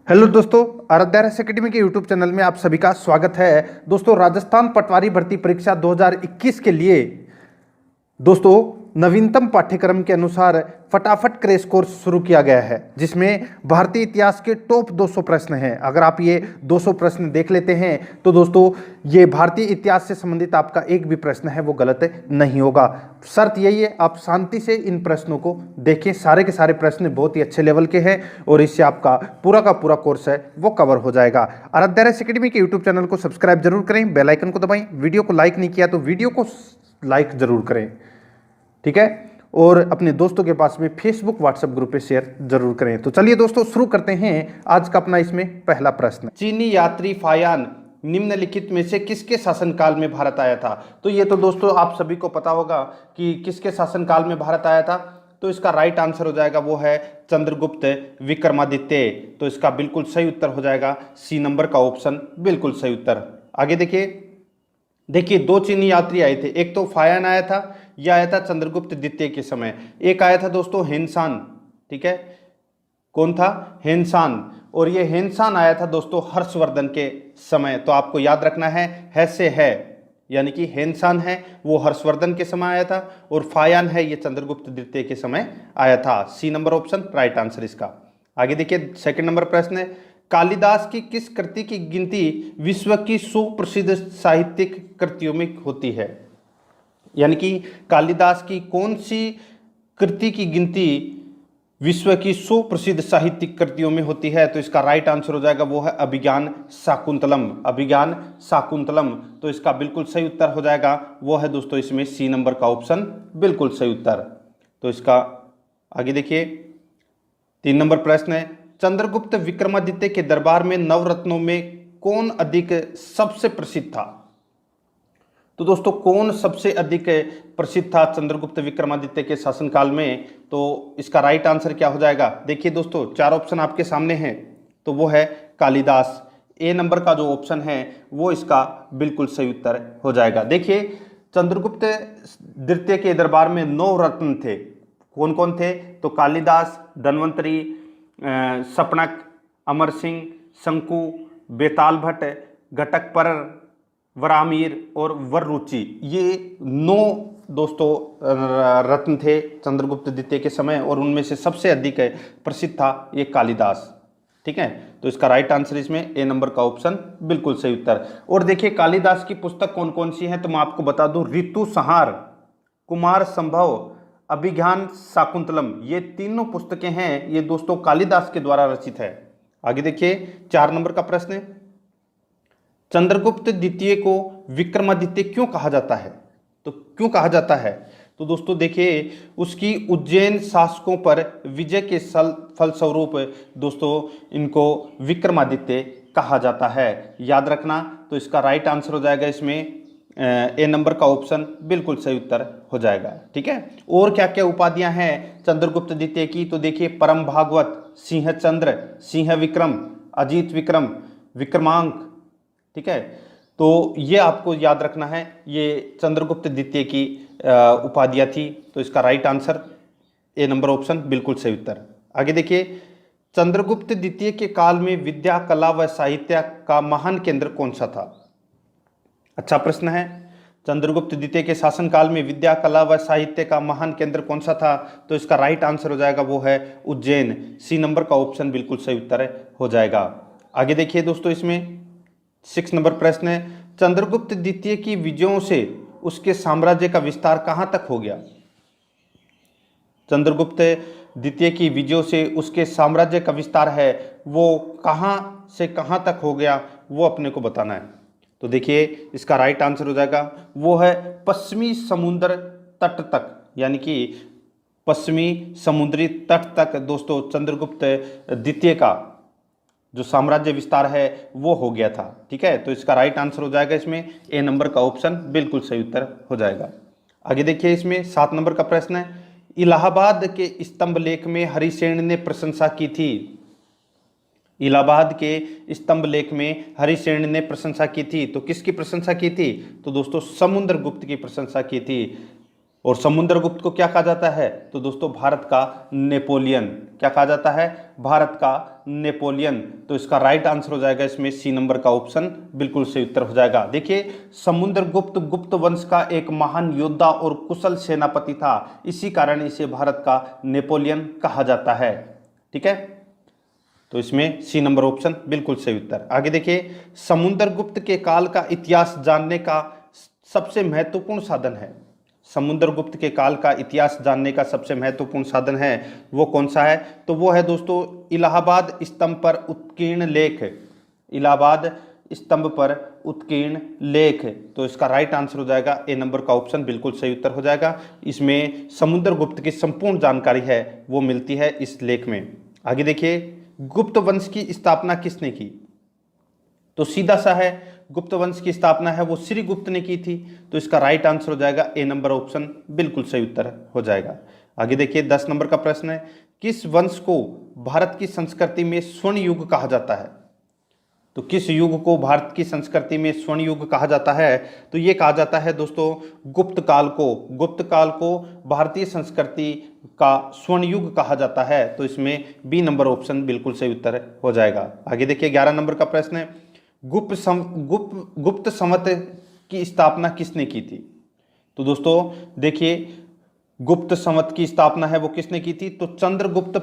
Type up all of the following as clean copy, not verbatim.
Hello दोस्तों, आराध्या रस academy के यूट्यूब चैनल में आप सभी का स्वागत है। दोस्तों, राजस्थान पटवारी भर्ती परीक्षा 2021 के लिए दोस्तों नवीनतम पाठ्यक्रम के अनुसार फटाफट क्रैश कोर्स शुरू किया गया है, जिसमें भारतीय इतिहास के टॉप 200 प्रश्न हैं। अगर आप ये 200 प्रश्न देख लेते हैं तो दोस्तों ये भारतीय इतिहास से संबंधित आपका एक भी प्रश्न है वो गलत नहीं होगा। शर्त यही है, आप शांति से इन प्रश्नों को देखें। सारे के सारे प्रश्न बहुत ही अच्छे लेवल के हैं और इससे आपका पूरा का पूरा कोर्स है वो कवर हो जाएगा। आराध्या रस एकेडमी के यूट्यूब चैनल को सब्सक्राइब जरूर करें, बेल आइकन को दबाएं। वीडियो को लाइक नहीं किया तो वीडियो को लाइक जरूर करें, ठीक है। और अपने दोस्तों के पास में फेसबुक व्हाट्सएप ग्रुप पे शेयर जरूर करें। तो चलिए दोस्तों शुरू करते हैं आज का अपना इसमें पहला प्रश्न। चीनी यात्री फायान निम्नलिखित में से किसके शासनकाल में भारत आया था? तो ये तो दोस्तों आप सभी को पता होगा कि किसके शासनकाल में भारत आया था। तो इसका राइट आंसर हो जाएगा वो है चंद्रगुप्त विक्रमादित्य। तो इसका बिल्कुल सही उत्तर हो जाएगा सी नंबर का ऑप्शन, बिल्कुल सही उत्तर। आगे देखिए दो चीनी यात्री आए थे, एक तो फायान आया था, यह आया था चंद्रगुप्त द्वितीय के समय। एक आया था दोस्तों हेनसान, ठीक है। कौन था? हेनसान। और ये हेनसान आया था दोस्तों हर्षवर्धन के समय। तो आपको याद रखना है से है, यानी कि हेनसान है वो हर्षवर्धन के समय आया था और फायान है ये चंद्रगुप्त द्वितीय के समय आया था। C number option right answer इसका। आगे देखिए सेकंड नंबर प्रश्न है, कालिदास की किस कृति की गिनती विश्व की सुप्रसिद्ध साहित्यिक कृतियों में होती है? यानी कि कालिदास की कौन सी कृति की गिनती विश्व की सुप्रसिद्ध साहित्यिक कृतियों में होती है? तो इसका राइट आंसर हो जाएगा वो है अभिज्ञान शाकुंतलम। अभिज्ञान शाकुंतलम। तो इसका बिल्कुल सही उत्तर हो जाएगा वो है दोस्तों इसमें सी नंबर का ऑप्शन, बिल्कुल सही उत्तर। तो इसका आगे देखिए 3 नंबर प्रश्न है, चंद्रगुप्त विक्रमादित्य के दरबार में नवरत्नों में कौन अधिक सबसे प्रसिद्ध था? तो दोस्तों कौन सबसे अधिक प्रसिद्ध था चंद्रगुप्त विक्रमादित्य के शासनकाल में? तो इसका राइट आंसर क्या हो जाएगा? देखिए दोस्तों 4 ऑप्शन आपके सामने हैं, तो वो है कालिदास। ए नंबर का जो ऑप्शन है वो इसका बिल्कुल सही उत्तर हो जाएगा। देखिए चंद्रगुप्त द्वितीय के दरबार में 9 रत्न थे। कौन कौन थे? तो कालिदास, धन्वंतरी, सपनक, अमर सिंह, शंकु, बेताल भट्ट, घटकपर, वरामीर और वररुचि। ये 9 दोस्तों रत्न थे चंद्रगुप्त द्वितीय के समय और उनमें से सबसे अधिक प्रसिद्ध था ये कालिदास, ठीक है। तो इसका राइट आंसर इसमें ए नंबर का ऑप्शन, बिल्कुल सही उत्तर। और देखिए कालिदास की पुस्तक कौन कौन सी है तो मैं आपको बता दूं, ऋतु संहार, कुमार संभव, अभिज्ञान शाकुंतलम, ये तीनों पुस्तकें हैं ये दोस्तों कालिदास के द्वारा रचित है। आगे देखिए 4 नंबर का प्रश्न है, चंद्रगुप्त द्वितीय को विक्रमादित्य क्यों कहा जाता है? तो क्यों कहा जाता है? तो दोस्तों देखिए उसकी उज्जैन शासकों पर विजय के फलस्वरूप दोस्तों इनको विक्रमादित्य कहा जाता है। याद रखना। तो इसका राइट आंसर हो जाएगा इसमें ए नंबर का ऑप्शन, बिल्कुल सही उत्तर हो जाएगा, ठीक है। और क्या क्या उपाधियां हैं चंद्रगुप्त द्वितीय की? तो देखिए परम भागवत, सिंह चंद्र, सिंह विक्रम, अजीत विक्रम, विक्रमांक, ठीक है। तो ये आपको याद रखना है, ये चंद्रगुप्त द्वितीय की उपाधियां थी। तो इसका right answer A number option, बिल्कुल सही उत्तर। आगे देखिए चंद्रगुप्त द्वितीय के काल में विद्या, कला व साहित्य का महान केंद्र कौन सा था? अच्छा प्रश्न है। चंद्रगुप्त द्वितीय के शासनकाल में विद्या, कला व साहित्य का महान केंद्र कौन सा था? तो इसका राइट आंसर हो जाएगा वो है उज्जैन। सी नंबर का ऑप्शन बिल्कुल सही उत्तर हो जाएगा। आगे देखिए दोस्तों इसमें 6 नंबर प्रश्न है, चंद्रगुप्त द्वितीय की विजयों से उसके साम्राज्य का विस्तार कहां तक हो गया? चंद्रगुप्त द्वितीय की विजयों से उसके साम्राज्य का विस्तार है वो कहां से कहां तक हो गया, वो अपने को बताना है। तो देखिए इसका राइट आंसर हो जाएगा वो है पश्चिमी समुद्र तट तक, यानी कि पश्चिमी समुद्री तट तक दोस्तों चंद्रगुप्त द्वितीय का जो साम्राज्य विस्तार है वो हो गया था, ठीक है। तो इसका राइट आंसर हो जाएगा इसमें ए नंबर का ऑप्शन, बिल्कुल सही उत्तर हो जाएगा। आगे देखिए इसमें 7 नंबर का प्रश्न है, इलाहाबाद के स्तंभ लेख में हरिसेन ने प्रशंसा की थी। इलाहाबाद के स्तंभ लेख में हरिसेन ने प्रशंसा की थी, तो किसकी प्रशंसा की थी? तो दोस्तों समुद्रगुप्त की प्रशंसा की थी। और समुद्रगुप्त को क्या कहा जाता है? तो दोस्तों भारत का नेपोलियन। क्या कहा जाता है? भारत का नेपोलियन। तो इसका राइट आंसर हो जाएगा इसमें सी नंबर का ऑप्शन बिल्कुल सही उत्तर हो जाएगा। देखिए, समुद्रगुप्त गुप्त वंश का एक महान योद्धा और कुशल सेनापति था, इसी कारण इसे भारत का नेपोलियन कहा जाता है। ठीक है, तो इसमें सी नंबर ऑप्शन बिल्कुल सही उत्तर। आगे देखिए, समुद्रगुप्त के काल का इतिहास जानने का सबसे महत्वपूर्ण साधन है। समुद्रगुप्त के काल का इतिहास जानने का सबसे महत्वपूर्ण साधन है, वो कौन सा है? तो वो है दोस्तों इलाहाबाद स्तंभ पर उत्कीर्ण लेख। इलाहाबाद स्तंभ पर उत्कीर्ण लेख। तो इसका राइट आंसर हो जाएगा ए नंबर का ऑप्शन बिल्कुल सही उत्तर हो जाएगा। इसमें समुद्रगुप्त की संपूर्ण जानकारी है वो मिलती है इस लेख में। आगे देखिए, गुप्त वंश की स्थापना किसने की? तो सीधा सा है, गुप्त वंश की स्थापना है वो श्रीगुप्त ने की थी। तो इसका राइट आंसर हो जाएगा ए नंबर ऑप्शन बिल्कुल सही उत्तर हो जाएगा। आगे देखिए, 10 नंबर का प्रश्न है, किस वंश को भारत की संस्कृति में स्वर्ण युग कहा जाता है? तो किस युग को भारत की संस्कृति में स्वर्ण युग कहा जाता है? तो ये कहा जाता है दोस्तों गुप्त काल को। गुप्त काल को भारतीय संस्कृति का स्वर्ण युग कहा जाता है। तो इसमें बी नंबर ऑप्शन बिल्कुल सही उत्तर हो जाएगा। आगे देखिए, 11 नंबर का प्रश्न है, गुप्त संवत की स्थापना किसने की थी? तो दोस्तों देखिए, गुप्त संवत की स्थापना है वो किसने की थी? तो चंद्रगुप्त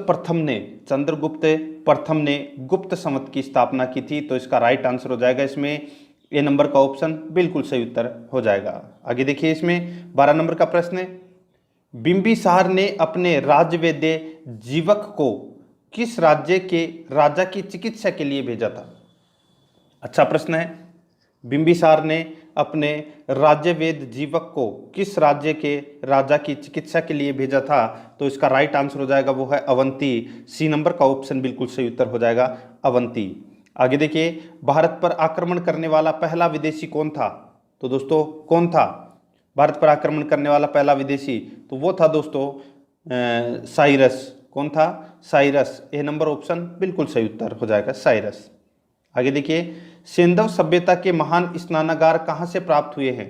प्रथम ने गुप्त संवत की स्थापना की थी। तो इसका राइट आंसर हो जाएगा इसमें ए नंबर का ऑप्शन बिल्कुल सही उत्तर हो जाएगा। आगे देखिए, इसमें 12 नंबर का प्रश्न है, बिंबिसार ने अपने राज्यवेद्य जीवक को किस राज्य के राजा की चिकित्सा के लिए भेजा था? अच्छा प्रश्न है। बिंबिसार ने अपने राज्यवेद्य जीवक को किस राज्य के राजा की चिकित्सा के लिए भेजा था? तो इसका राइट आंसर हो जाएगा वो है अवंती। सी नंबर का ऑप्शन बिल्कुल सही उत्तर हो जाएगा अवंती। आगे देखिए, भारत पर आक्रमण करने वाला पहला विदेशी कौन था? तो दोस्तों कौन था भारत पर आक्रमण करने वाला पहला विदेशी? तो वो था दोस्तों साइरस। कौन था? साइरस। ए नंबर ऑप्शन बिल्कुल सही उत्तर हो जाएगा साइरस। आगे देखिए, सेंधव सभ्यता के महान स्नानागार कहाँ से प्राप्त हुए हैं?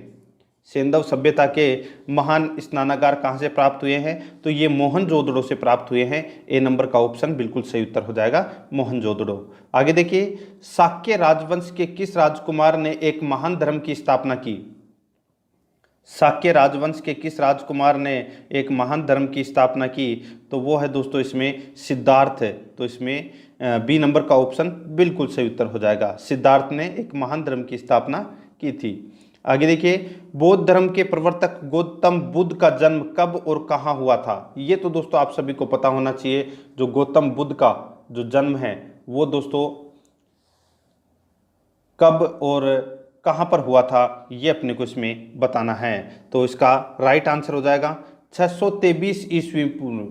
सेंधव सभ्यता के महान स्नानागार कहाँ से प्राप्त हुए हैं? तो ये मोहनजोदड़ो से प्राप्त हुए हैं। ए नंबर का ऑप्शन बिल्कुल सही उत्तर हो जाएगा मोहनजोदड़ो। आगे देखिए, शाक्य राजवंश के किस राजकुमार ने एक महान धर्म की स्थापना की? शाक्य राजवंश के किस राजकुमार ने एक महान धर्म की स्थापना की? तो वो है दोस्तों इसमें सिद्धार्थ है। तो इसमें बी नंबर का ऑप्शन बिल्कुल सही उत्तर हो जाएगा। सिद्धार्थ ने एक महान धर्म की स्थापना की थी। आगे देखिए, बौद्ध धर्म के प्रवर्तक गौतम बुद्ध का जन्म कब और कहाँ हुआ था? ये तो दोस्तों आप सभी को पता होना चाहिए। जो गौतम बुद्ध का जो जन्म है वो दोस्तों कब और कहाँ पर हुआ था, ये अपने को इसमें बताना है। तो इसका राइट आंसर हो जाएगा 623 ईस्वी पूर्व।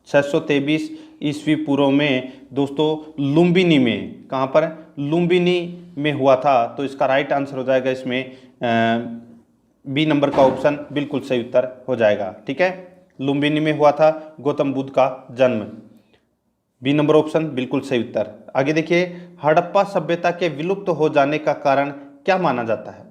623 ईस्वी पूर्व में दोस्तों लुम्बिनी में, कहाँ पर? लुम्बिनी में हुआ था। तो इसका राइट आंसर हो जाएगा इसमें बी नंबर का ऑप्शन बिल्कुल सही उत्तर हो जाएगा। ठीक है, लुम्बिनी में हुआ था गौतम बुद्ध का जन्म। बी नंबर ऑप्शन बिल्कुल सही उत्तर। आगे देखिए, हड़प्पा सभ्यता के विलुप्त हो जाने का कारण क्या माना जाता है?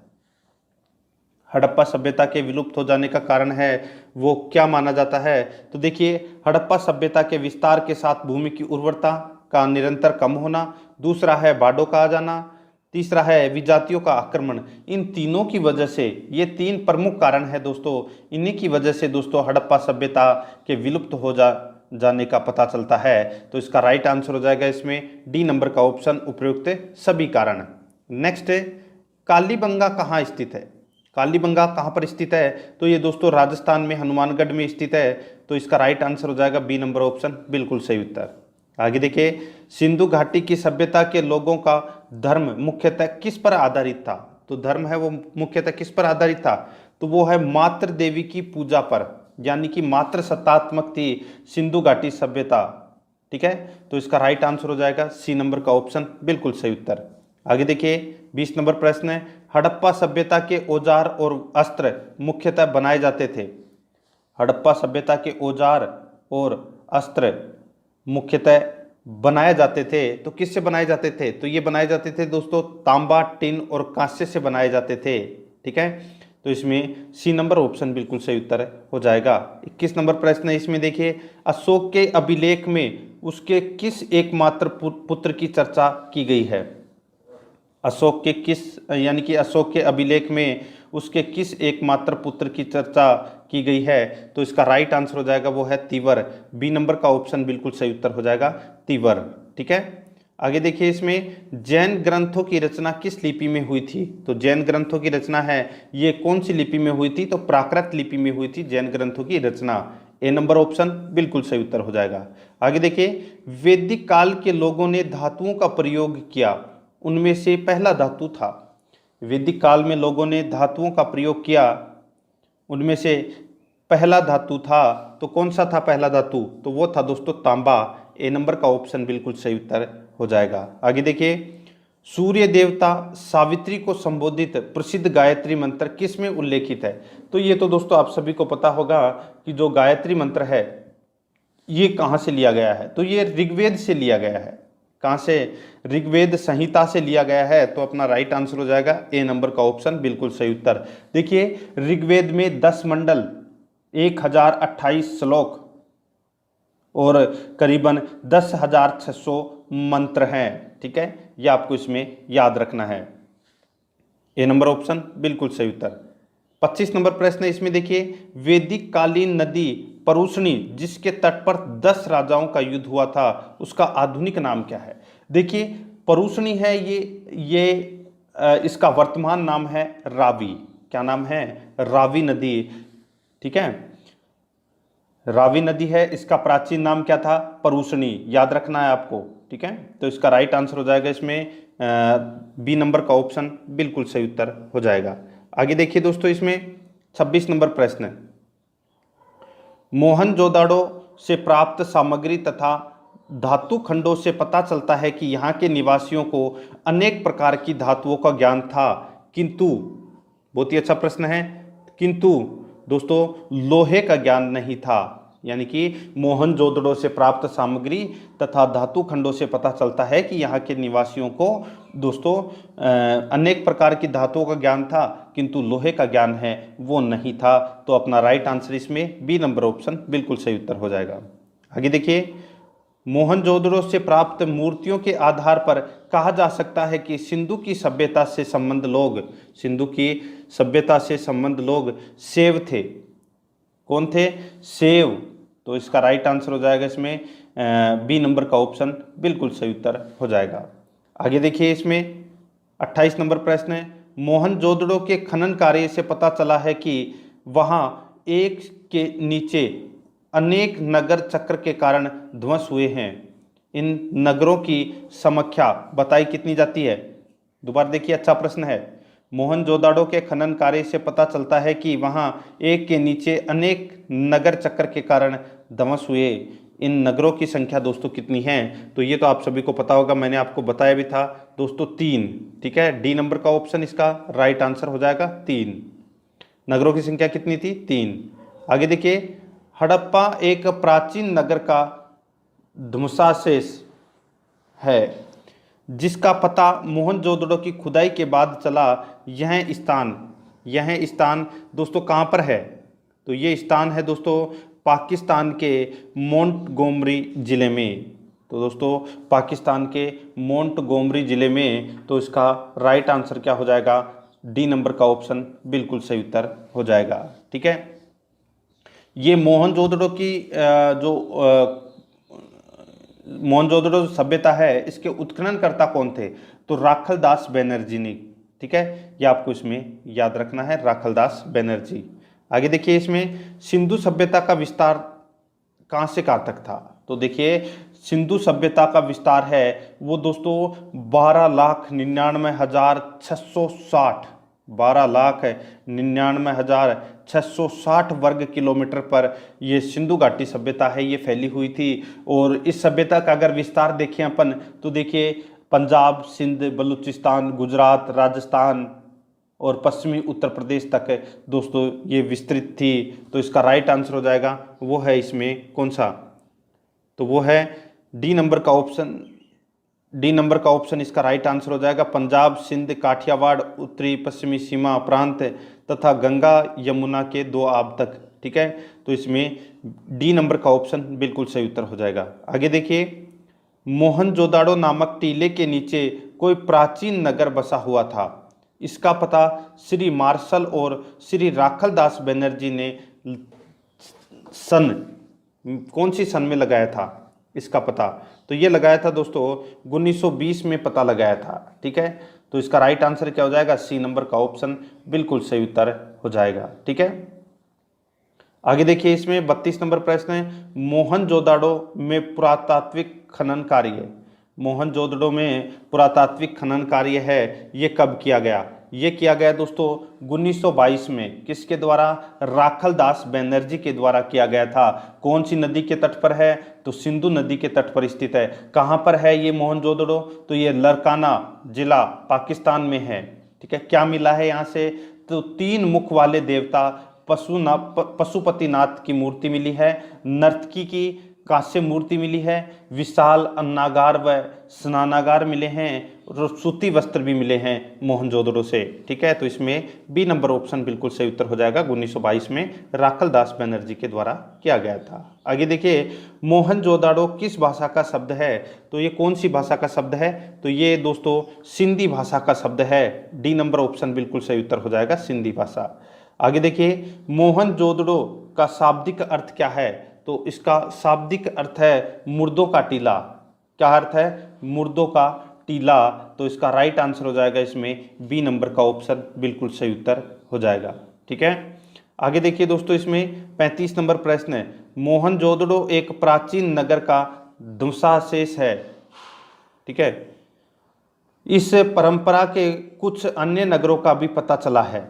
हड़प्पा सभ्यता के विलुप्त हो जाने का कारण है वो क्या माना जाता है? तो देखिए, हड़प्पा सभ्यता के विस्तार के साथ भूमि की उर्वरता का निरंतर कम होना, दूसरा है बाढ़ों का आ जाना, तीसरा है विजातियों का आक्रमण। इन तीनों की वजह से, ये तीन प्रमुख कारण है दोस्तों, इन्हीं की वजह से दोस्तों हड़प्पा सभ्यता के विलुप्त हो जाने का पता चलता है। तो इसका राइट आंसर हो जाएगा इसमें डी नंबर का ऑप्शन उपयुक्त सभी कारण। नेक्स्ट है, कालीबंगा कहाँ स्थित है? कालीबंगा कहाँ पर स्थित है? तो ये दोस्तों राजस्थान में हनुमानगढ़ में स्थित है। तो इसका राइट आंसर हो जाएगा बी नंबर ऑप्शन बिल्कुल सही उत्तर। आगे देखिए, सिंधु घाटी की सभ्यता के लोगों का धर्म मुख्यतः किस पर आधारित था? तो धर्म है वो मुख्यतः किस पर आधारित था? तो वो है मातृ देवी की पूजा पर, यानी कि मातृ सत्तात्मक थी सिंधु घाटी सभ्यता। ठीक है, तो इसका राइट आंसर हो जाएगा सी नंबर का ऑप्शन बिल्कुल सही उत्तर। आगे देखिए, 20 नंबर प्रश्न है, हड़प्पा सभ्यता के औजार और अस्त्र मुख्यतः बनाए जाते थे। हड़प्पा सभ्यता के औजार और अस्त्र मुख्यतः बनाए जाते थे। तो किससे बनाए जाते थे? तो ये बनाए जाते थे दोस्तों तांबा, टिन और कांस्य से बनाए जाते थे। ठीक है, तो इसमें सी नंबर ऑप्शन बिल्कुल सही उत्तर हो जाएगा। 21 नंबर प्रश्न है, इसमें देखिए अशोक के अभिलेख में उसके किस एकमात्र पुत्र की चर्चा की गई है। अशोक के किस यानी कि अशोक के अभिलेख में उसके किस एकमात्र पुत्र की चर्चा की गई है, तो इसका राइट आंसर हो जाएगा वो है तीवर। बी नंबर का ऑप्शन बिल्कुल सही उत्तर हो जाएगा तीवर। ठीक है, आगे देखिए इसमें जैन ग्रंथों की रचना किस लिपि में हुई थी। तो जैन ग्रंथों की रचना है ये कौन सी लिपि में हुई थी, तो प्राकृत लिपि में हुई थी जैन ग्रंथों की रचना। ए नंबर ऑप्शन बिल्कुल सही उत्तर हो जाएगा। आगे देखिए वैदिक काल के लोगों ने धातुओं का प्रयोग किया, उनमें से पहला धातु था। वैदिक काल में लोगों ने धातुओं का प्रयोग किया, उनमें से पहला धातु था, तो कौन सा था पहला धातु, तो वो था दोस्तों तांबा। ए नंबर का ऑप्शन बिल्कुल सही उत्तर हो जाएगा। आगे देखिए सूर्य देवता सावित्री को संबोधित प्रसिद्ध गायत्री मंत्र किस में उल्लेखित है। तो ये तो दोस्तों आप सभी को पता होगा कि जो गायत्री मंत्र है ये कहाँ से लिया गया है, तो ये ऋग्वेद से लिया गया है। कहाँ से, ऋग्वेद संहिता से लिया गया है। तो अपना राइट आंसर हो जाएगा ए नंबर का ऑप्शन बिल्कुल सही उत्तर। देखिए ऋग्वेद में 10 मंडल, 1028 श्लोक और करीबन 10,600 मंत्र हैं। ठीक है, ये आपको इसमें याद रखना है। ए नंबर ऑप्शन बिल्कुल सही उत्तर। 25 नंबर प्रश्न है, इसमें देखिए वैदिक कालीन नदी परुष्णी जिसके तट पर 10 राजाओं का युद्ध हुआ था उसका आधुनिक नाम क्या है। देखिए परुष्णी है ये इसका वर्तमान नाम है रावी। क्या नाम है, रावी नदी। ठीक है, रावी नदी है, इसका प्राचीन नाम क्या था, परुष्णी, याद रखना है आपको। ठीक है, तो इसका राइट आंसर हो जाएगा इसमें बी नंबर का ऑप्शन बिल्कुल सही उत्तर हो जाएगा। आगे देखिए दोस्तों इसमें 26 नंबर प्रश्न है, मोहनजोदाड़ो से प्राप्त सामग्री तथा धातु खंडों से पता चलता है कि यहाँ के निवासियों को अनेक प्रकार की धातुओं का ज्ञान था, किंतु, बहुत ही अच्छा प्रश्न है, किंतु दोस्तों लोहे का ज्ञान नहीं था। यानी कि मोहनजोदड़ो से प्राप्त सामग्री तथा धातु खंडों से पता चलता है कि यहाँ के निवासियों को दोस्तों अनेक प्रकार की धातुओं का ज्ञान था, किंतु लोहे का ज्ञान है वो नहीं था। तो अपना राइट आंसर इसमें बी नंबर ऑप्शन बिल्कुल सही उत्तर हो जाएगा। आगे देखिए मोहनजोदड़ो से प्राप्त मूर्तियों के आधार पर कहा जा सकता है कि सिंधु की सभ्यता से संबंध लोग सेव थे। कौन थे, सेव। तो इसका राइट आंसर हो जाएगा इसमें बी नंबर का ऑप्शन बिल्कुल सही उत्तर हो जाएगा। आगे देखिए इसमें 28 नंबर प्रश्न है, मोहनजोदड़ो के खनन कार्य से पता चला है कि वहाँ एक के नीचे अनेक नगर चक्र के कारण ध्वंस हुए हैं। इन नगरों की संख्या बताई कितनी जाती है। दोबारा देखिए, अच्छा प्रश्न है। मोहनजोदाड़ो के खनन कार्य से पता चलता है कि वहाँ एक के नीचे अनेक नगर चक्र के कारण ध्वंस हुए। इन नगरों की संख्या दोस्तों कितनी है, तो ये तो आप सभी को पता होगा, मैंने आपको बताया भी था दोस्तों 3। ठीक है, डी नंबर का ऑप्शन इसका राइट आंसर हो जाएगा 3। नगरों की संख्या कितनी थी, 3। आगे देखिए हड़प्पा एक प्राचीन नगर का ध्वंसावशेष है जिसका पता मोहनजोदड़ो की खुदाई के बाद चला। यह स्थान दोस्तों कहाँ पर है, तो ये स्थान है दोस्तों पाकिस्तान के मोंटगोमरी ज़िले में। तो दोस्तों पाकिस्तान के मोंटगोमरी ज़िले में, तो इसका राइट आंसर क्या हो जाएगा, डी नंबर का ऑप्शन बिल्कुल सही उत्तर हो जाएगा। ठीक है, ये मोहनजोदड़ो की मोहनजोदड़ो सभ्यता है इसके उत्खननकर्ता कौन थे, तो राखलदास बनर्जी ने। ठीक है, ये आपको इसमें याद रखना है, राखलदास बनर्जी। आगे देखिए इसमें सिंधु सभ्यता का विस्तार कहाँ से कहाँ तक था। तो देखिए सिंधु सभ्यता का विस्तार है वो दोस्तों 12,99,660 वर्ग किलोमीटर पर ये सिंधु घाटी सभ्यता है ये फैली हुई थी। और इस सभ्यता का अगर विस्तार देखें अपन तो देखिए पंजाब, सिंध, बलूचिस्तान, गुजरात, राजस्थान और पश्चिमी उत्तर प्रदेश तक दोस्तों ये विस्तृत थी। तो इसका राइट आंसर हो जाएगा वो है इसमें कौन सा, तो वो है डी नंबर का ऑप्शन, डी नंबर का ऑप्शन इसका राइट आंसर हो जाएगा। पंजाब, सिंध, काठियावाड़, उत्तरी पश्चिमी सीमा प्रांत तथा गंगा यमुना के 2 आब तक। ठीक है, तो इसमें डी नंबर का ऑप्शन बिल्कुल सही उत्तर हो जाएगा। आगे देखिए, मोहनजोदाड़ो नामक टीले के नीचे कोई प्राचीन नगर बसा हुआ था। इसका पता श्री मार्शल और श्री राखलदास बनर्जी ने सन कौन सी सन में लगाया था इसका पता? तो ये लगाया था दोस्तों 1920 में पता लगाया था। ठीक है, तो इसका राइट आंसर क्या हो जाएगा? सी नंबर का ऑप्शन बिल्कुल सही उत्तर हो जाएगा। ठीक है, आगे देखिए, इसमें 32 नंबर प्रश्न है, मोहनजोदाड़ो में पुरातात्विक खनन कार्य, मोहनजोदड़ो में पुरातात्विक खनन कार्य है, ये कब किया गया? ये किया गया दोस्तों 1922 में। किसके द्वारा? राखलदास बनर्जी के द्वारा किया गया था। कौन सी नदी के तट पर है? तो सिंधु नदी के तट पर स्थित है। कहाँ पर है ये मोहनजोदड़ो? तो ये लरकाना जिला पाकिस्तान में है। ठीक है, क्या मिला है यहाँ से? तो 3 मुख वाले देवता पशुपतिनाथ की मूर्ति मिली है, नर्तकी की कांस्य मूर्ति मिली है, विशाल अन्नागार व स्नानागार मिले हैं, और सूती वस्त्र भी मिले हैं मोहनजोदड़ो से। ठीक है, तो इसमें बी नंबर ऑप्शन बिल्कुल सही उत्तर हो जाएगा। 1922 में राखलदास बनर्जी के द्वारा किया गया था। आगे देखिए, मोहनजोदाड़ो किस भाषा का शब्द है? तो ये कौन सी भाषा का शब्द है? तो ये दोस्तों सिंधी भाषा का शब्द है। डी नंबर ऑप्शन बिल्कुल सही उत्तर हो जाएगा, सिंधी भाषा। आगे देखिए, मोहनजोदड़ो का शाब्दिक अर्थ क्या है? तो इसका शाब्दिक अर्थ है मुर्दों का टीला। क्या अर्थ है? मुर्दों का टीला। तो इसका राइट आंसर हो जाएगा इसमें बी नंबर का ऑप्शन बिल्कुल सही उत्तर हो जाएगा। ठीक है, आगे देखिए दोस्तों, इसमें 35 नंबर प्रश्न है, मोहनजोदड़ो एक प्राचीन नगर का ध्वंसावशेष है। ठीक है, इस परंपरा के कुछ अन्य नगरों का भी पता चला है।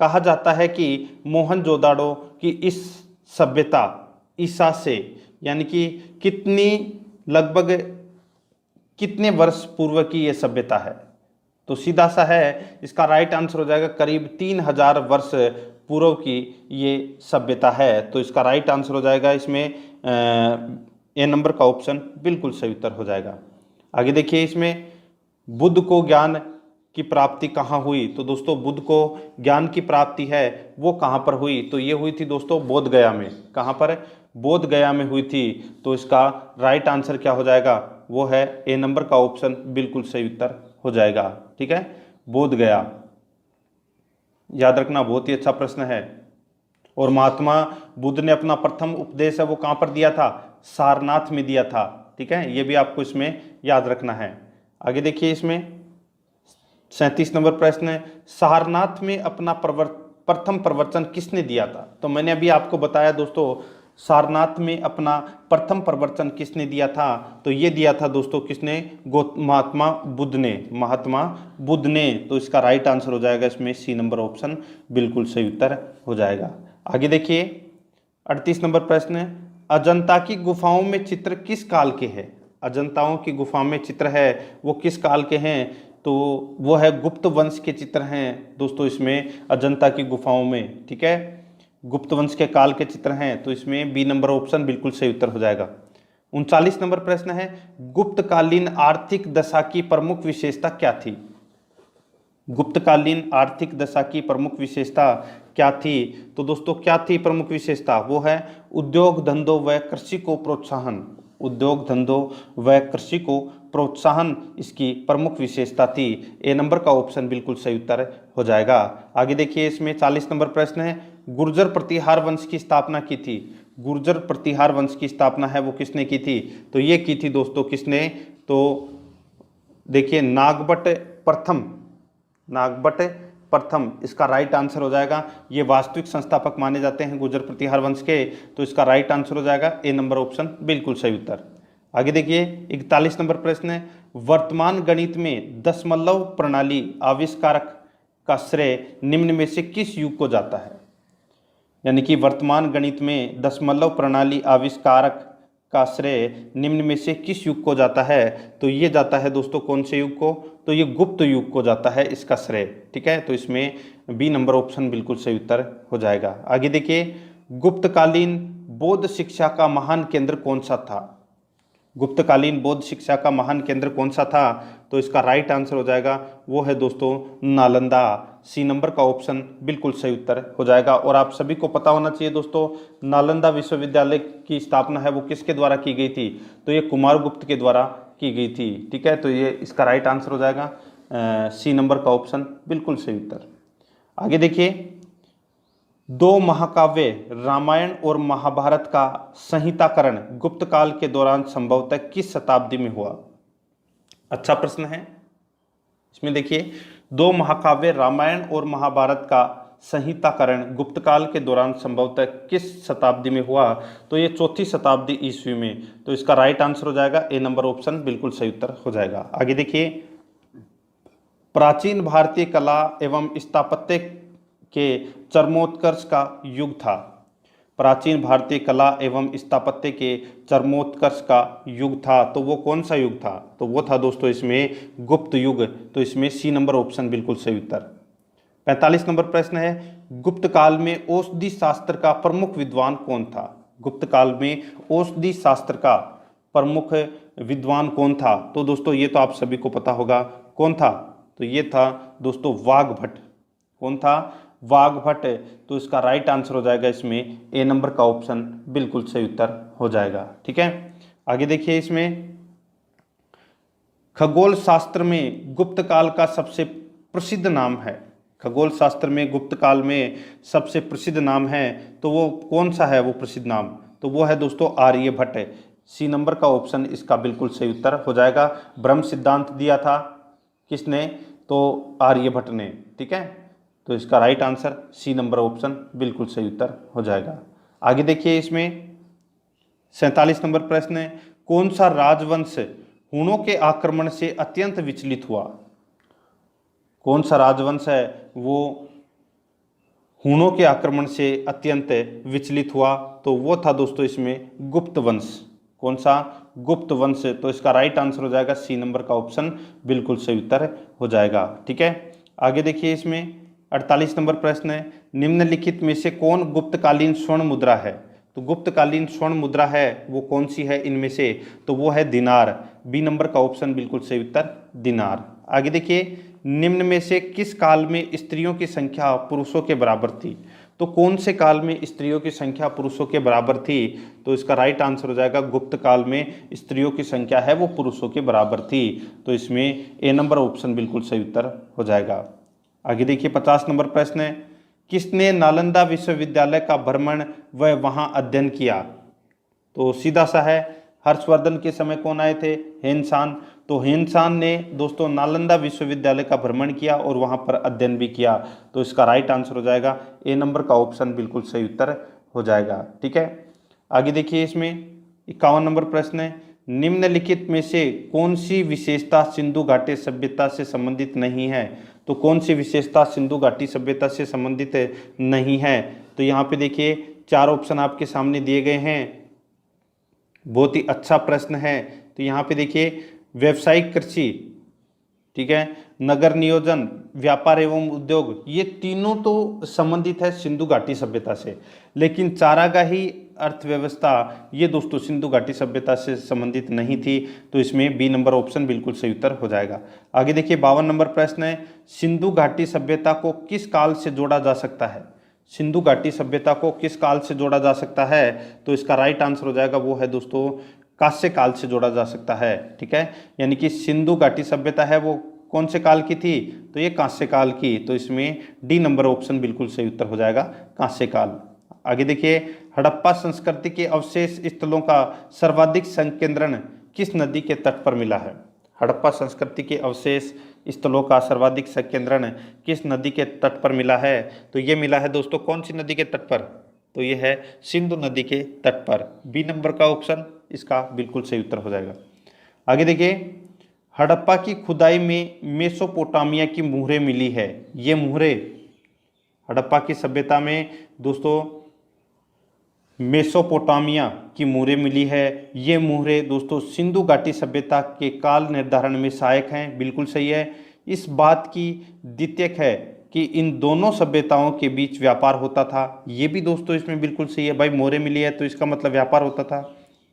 कहा जाता है कि मोहनजोदाड़ो की इस सभ्यता ईसा से यानी कि लगभग कितने वर्ष पूर्व की ये सभ्यता है? तो सीधा सा है, इसका राइट आंसर हो जाएगा करीब 3000 वर्ष पूर्व की ये सभ्यता है। तो इसका राइट आंसर हो जाएगा इसमें ए नंबर का ऑप्शन बिल्कुल सही उत्तर हो जाएगा। आगे देखिए, इसमें बुद्ध को ज्ञान की प्राप्ति कहाँ हुई? तो दोस्तों बुद्ध को ज्ञान की प्राप्ति है वो कहाँ पर हुई? तो ये हुई थी दोस्तों बोध गया में। कहाँ पर? बोध गया में हुई थी। तो इसका राइट आंसर क्या हो जाएगा? वो है ए नंबर का ऑप्शन बिल्कुल सही उत्तर हो जाएगा। ठीक है, बोध गया, याद रखना, बहुत ही अच्छा प्रश्न है। और महात्मा बुद्ध ने अपना प्रथम उपदेश है वो कहाँ पर दिया था? सारनाथ में दिया था। ठीक है, ये भी आपको इसमें याद रखना है। आगे देखिए, इसमें 37 नंबर प्रश्न है, सारनाथ में अपना प्रथम प्रवचन किसने दिया था? तो मैंने अभी आपको बताया दोस्तों, सारनाथ में अपना प्रथम प्रवचन किसने दिया था? तो ये दिया था दोस्तों किसने? महात्मा बुद्ध ने। महात्मा बुद्ध ने। तो इसका राइट आंसर हो जाएगा इसमें सी नंबर ऑप्शन बिल्कुल सही उत्तर हो जाएगा। आगे देखिए, 38 नंबर प्रश्न है, अजंता की गुफाओं में चित्र किस काल के हैं? अजंताओं की गुफा में चित्र है वो किस काल के हैं? तो वो है गुप्त वंश के चित्र हैं दोस्तों इसमें अजंता की गुफाओं में। ठीक है, गुप्त वंश के काल के चित्र हैं। तो इसमें बी नंबर ऑप्शन बिल्कुल सही उत्तर हो जाएगा। 39 नंबर प्रश्न है, गुप्तकालीन आर्थिक दशा की प्रमुख विशेषता क्या थी? गुप्तकालीन आर्थिक दशा की प्रमुख विशेषता क्या थी? तो दोस्तों क्या थी प्रमुख विशेषता? वो है उद्योग धंधों व कृषि को प्रोत्साहन। उद्योग धंधों व कृषि को प्रोत्साहन इसकी प्रमुख विशेषता थी। ए नंबर का ऑप्शन बिल्कुल सही उत्तर हो जाएगा। आगे देखिए, इसमें 40 नंबर प्रश्न है, गुर्जर प्रतिहार वंश की स्थापना की थी। गुर्जर प्रतिहार वंश की स्थापना है वो किसने की थी? तो ये की थी दोस्तों किसने? तो देखिए नागभट्ट प्रथम। नागभट्ट प्रथम इसका राइट आंसर हो जाएगा। ये वास्तविक संस्थापक माने जाते हैं गुर्जर प्रतिहार वंश के। तो इसका राइट आंसर हो जाएगा ए नंबर ऑप्शन बिल्कुल सही उत्तर। आगे देखिए, 41 नंबर प्रश्न है, वर्तमान गणित में दशमलव प्रणाली आविष्कारक का श्रेय निम्न में से किस युग को जाता है? यानी कि वर्तमान गणित में दशमलव प्रणाली आविष्कारक का श्रेय निम्न में से किस युग को जाता है? तो ये जाता है दोस्तों कौन से युग को? तो ये गुप्त युग को जाता है इसका श्रेय। ठीक है, तो इसमें बी नंबर ऑप्शन बिल्कुल सही उत्तर हो जाएगा। आगे देखिए, गुप्तकालीन बौद्ध शिक्षा का महान केंद्र कौन सा था? गुप्तकालीन बौद्ध शिक्षा का महान केंद्र कौन सा था? तो इसका राइट आंसर हो जाएगा वो है दोस्तों नालंदा। सी नंबर का ऑप्शन बिल्कुल सही उत्तर हो जाएगा। और आप सभी को पता होना चाहिए दोस्तों, नालंदा विश्वविद्यालय की स्थापना है वो किसके द्वारा की गई थी? तो ये कुमारगुप्त के द्वारा की गई थी। ठीक है, तो ये इसका राइट आंसर हो जाएगा सी नंबर का ऑप्शन बिल्कुल सही उत्तर। आगे देखिए, दो महाकाव्य रामायण और महाभारत का संहिताकरण गुप्त काल के दौरान संभवतः किस शताब्दी में हुआ? अच्छा प्रश्न है। इसमें देखिए, दो महाकाव्य रामायण और महाभारत का संहिताकरण गुप्त काल के दौरान संभवतः किस शताब्दी में हुआ? तो ये 4वीं शताब्दी ईस्वी में। तो इसका राइट आंसर हो जाएगा ए नंबर ऑप्शन बिल्कुल सही उत्तर हो जाएगा। आगे देखिए, प्राचीन भारतीय कला एवं स्थापत्य के चरमोत्कर्ष का युग था। प्राचीन भारतीय कला एवं स्थापत्य के चरमोत्कर्ष का युग था, तो वो कौन सा युग था? तो वो था दोस्तों इसमें गुप्त युग। तो इसमें सी नंबर ऑप्शन बिल्कुल सही उत्तर। 45 नंबर प्रश्न है, गुप्त काल में औषधि शास्त्र का प्रमुख विद्वान कौन था? गुप्त काल में औषधि शास्त्र का प्रमुख विद्वान कौन था? तो दोस्तों ये तो आप सभी को पता होगा कौन था। तो ये था दोस्तों वाघभट्ट। कौन था? वाघभट्ट। तो इसका राइट आंसर हो जाएगा इसमें ए नंबर का ऑप्शन बिल्कुल सही उत्तर हो जाएगा। ठीक है, आगे देखिए, इसमें खगोल शास्त्र में गुप्त काल का सबसे प्रसिद्ध नाम है। खगोल शास्त्र में गुप्त काल में सबसे प्रसिद्ध नाम है, तो वो कौन सा है वो प्रसिद्ध नाम? तो वो है दोस्तों आर्यभट्ट। सी नंबर का ऑप्शन इसका बिल्कुल सही उत्तर हो जाएगा। ब्रह्म सिद्धांत दिया था किसने? तो आर्यभट्ट ने। ठीक है, तो इसका right answer C number option बिल्कुल सही उत्तर हो जाएगा। आगे देखिए, इसमें 47 नंबर प्रश्न है, कौन सा राजवंश हुणों के आक्रमण से अत्यंत विचलित हुआ? कौन सा राजवंश है वो हुणों के आक्रमण से अत्यंत विचलित हुआ? तो वो था दोस्तों इसमें गुप्त वंश। कौन सा? गुप्त वंश। तो इसका राइट आंसर हो जाएगा सी नंबर का ऑप्शन बिल्कुल सही उत्तर हो जाएगा। ठीक है, आगे देखिए, इसमें 48 नंबर प्रश्न है, निम्नलिखित में से कौन गुप्तकालीन स्वर्ण मुद्रा है? तो गुप्तकालीन स्वर्ण मुद्रा है वो कौन सी है इनमें से? तो वो है दिनार। बी नंबर का ऑप्शन बिल्कुल सही उत्तर दिनार। आगे देखिए, निम्न में से किस काल में स्त्रियों की संख्या पुरुषों के बराबर थी? तो कौन से काल में स्त्रियों की संख्या पुरुषों के बराबर थी? तो इसका राइट आंसर हो जाएगा गुप्त काल में स्त्रियों की संख्या है वो पुरुषों के बराबर थी। तो इसमें ए नंबर ऑप्शन बिल्कुल सही उत्तर हो जाएगा। आगे देखिए, 50 नंबर प्रश्न है, किसने नालंदा विश्वविद्यालय का भ्रमण व वहां अध्ययन किया? तो सीधा सा है, हर्षवर्धन के समय कौन आए थे? हेनसान। तो हेनसान ने दोस्तों नालंदा विश्वविद्यालय का भ्रमण किया और वहां पर अध्ययन भी किया। तो इसका राइट आंसर हो जाएगा ए नंबर का ऑप्शन बिल्कुल सही उत्तर हो जाएगा। ठीक है, आगे देखिए, इसमें 51 नंबर प्रश्न है, निम्नलिखित में से कौन सी विशेषता सिंधु घाटी सभ्यता से संबंधित नहीं है? तो कौन सी विशेषता सिंधु घाटी सभ्यता से संबंधित नहीं है? तो यहाँ पे देखिए 4 ऑप्शन आपके सामने दिए गए हैं। बहुत ही अच्छा प्रश्न है। तो यहाँ पे देखिए, व्यावसायिक कृषि, ठीक है, नगर नियोजन, व्यापार एवं उद्योग, ये तीनों तो संबंधित है सिंधु घाटी सभ्यता से, लेकिन चारागाही अर्थव्यवस्था ये दोस्तों सिंधु घाटी सभ्यता से संबंधित नहीं थी। तो इसमें बी नंबर ऑप्शन बिल्कुल सही उत्तर हो जाएगा। आगे देखिए, 52 नंबर प्रश्न है, सिंधु घाटी सभ्यता को किस काल से जोड़ा जा सकता है? सिंधु घाटी सभ्यता को किस काल से जोड़ा जा सकता है? तो इसका राइट आंसर हो जाएगा वो है दोस्तों कांस्य काल से जोड़ा जा सकता है। ठीक है, यानी कि सिंधु घाटी सभ्यता है वो कौन से काल की थी? तो ये कांस्य काल की। तो इसमें डी नंबर ऑप्शन बिल्कुल सही उत्तर हो जाएगा, कांस्य काल। आगे देखिए, हड़प्पा संस्कृति के अवशेष स्थलों का सर्वाधिक संकेंद्रण किस नदी के तट पर मिला है? हड़प्पा संस्कृति के अवशेष स्थलों का सर्वाधिक संकेंद्रण किस नदी के तट पर मिला है? तो ये मिला है दोस्तों कौन सी नदी के तट पर? तो ये है सिंधु नदी के तट पर। बी नंबर का ऑप्शन इसका बिल्कुल सही उत्तर हो जाएगा। आगे देखिए, हड़प्पा की खुदाई में मेसोपोटामिया की मुहरें मिली है। ये मुहरें हड़प्पा की सभ्यता में दोस्तों मेसोपोटामिया की मुहरें मिली है। ये मुहरें दोस्तों सिंधु घाटी सभ्यता के काल निर्धारण में सहायक हैं। बिल्कुल सही है। इस बात की द्योतक है कि इन दोनों सभ्यताओं के बीच व्यापार होता था। ये भी दोस्तों इसमें बिल्कुल सही है। भाई मुहरें मिली है तो इसका मतलब व्यापार होता था।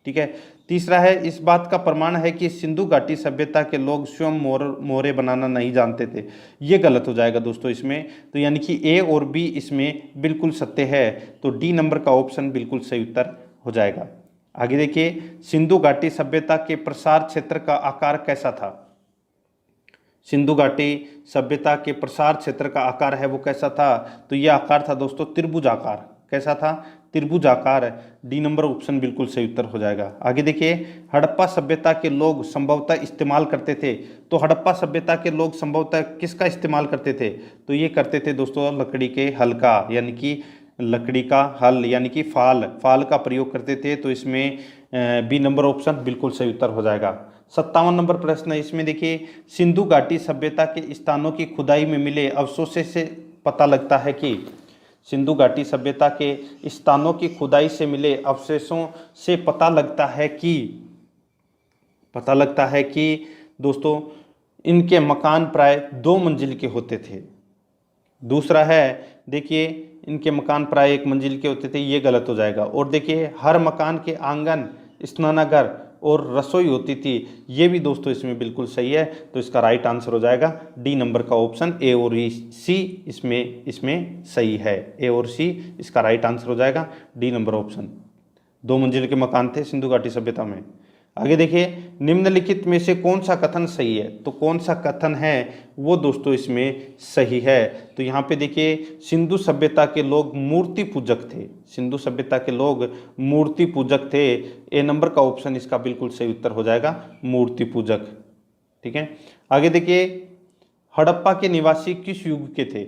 ठीक है, तीसरा है, इस बात का प्रमाण है कि सिंधु घाटी सभ्यता के लोग स्वयं मोहरे बनाना नहीं जानते थे। ये गलत हो जाएगा दोस्तों इसमें। तो यानी कि ए और बी इसमें बिल्कुल सत्य है, तो डी नंबर का ऑप्शन बिल्कुल सही उत्तर हो जाएगा। आगे देखिए, सिंधु घाटी सभ्यता के प्रसार क्षेत्र का आकार कैसा था? सिंधु घाटी सभ्यता के प्रसार क्षेत्र का आकार है वो कैसा था? तो यह आकार था दोस्तों त्रिभुजाकार। कैसा था? त्रिभुजाकार। डी नंबर ऑप्शन बिल्कुल सही उत्तर हो जाएगा। आगे देखिए, हड़प्पा सभ्यता के लोग संभवतः इस्तेमाल करते थे। तो हड़प्पा सभ्यता के लोग संभवतः किसका इस्तेमाल करते थे? तो ये करते थे दोस्तों लकड़ी के हल का, यानी कि लकड़ी का हल यानी कि फाल का प्रयोग करते थे। तो इसमें बी नंबर ऑप्शन बिल्कुल सही उत्तर हो जाएगा। 57 नंबर प्रश्न है, इसमें देखिए, सिंधु घाटी सभ्यता के स्थानों की खुदाई में मिले अवशेषों से पता लगता है कि सिंधु घाटी सभ्यता के स्थानों की खुदाई से मिले अवशेषों से पता लगता है कि दोस्तों इनके मकान प्राय 2 मंजिल के होते थे। दूसरा है, देखिए, इनके मकान प्राय 1 मंजिल के होते थे, ये गलत हो जाएगा। और देखिए, हर मकान के आंगन, स्नानागार और रसोई होती थी, ये भी दोस्तों इसमें बिल्कुल सही है। तो इसका राइट आंसर हो जाएगा डी नंबर का ऑप्शन ए और सी इसमें सही है। ए और सी इसका राइट आंसर हो जाएगा, डी नंबर ऑप्शन। 2 मंजिल के मकान थे सिंधु घाटी सभ्यता में। आगे देखिए, निम्नलिखित में से कौन सा कथन सही है? तो कौन सा कथन है वो दोस्तों इसमें सही है? तो यहाँ पे देखिए, सिंधु सभ्यता के लोग मूर्ति पूजक थे। सिंधु सभ्यता के लोग मूर्ति पूजक थे। ए नंबर का ऑप्शन इसका बिल्कुल सही उत्तर हो जाएगा, मूर्ति पूजक। ठीक है। आगे देखिए, हड़प्पा के निवासी किस युग के थे?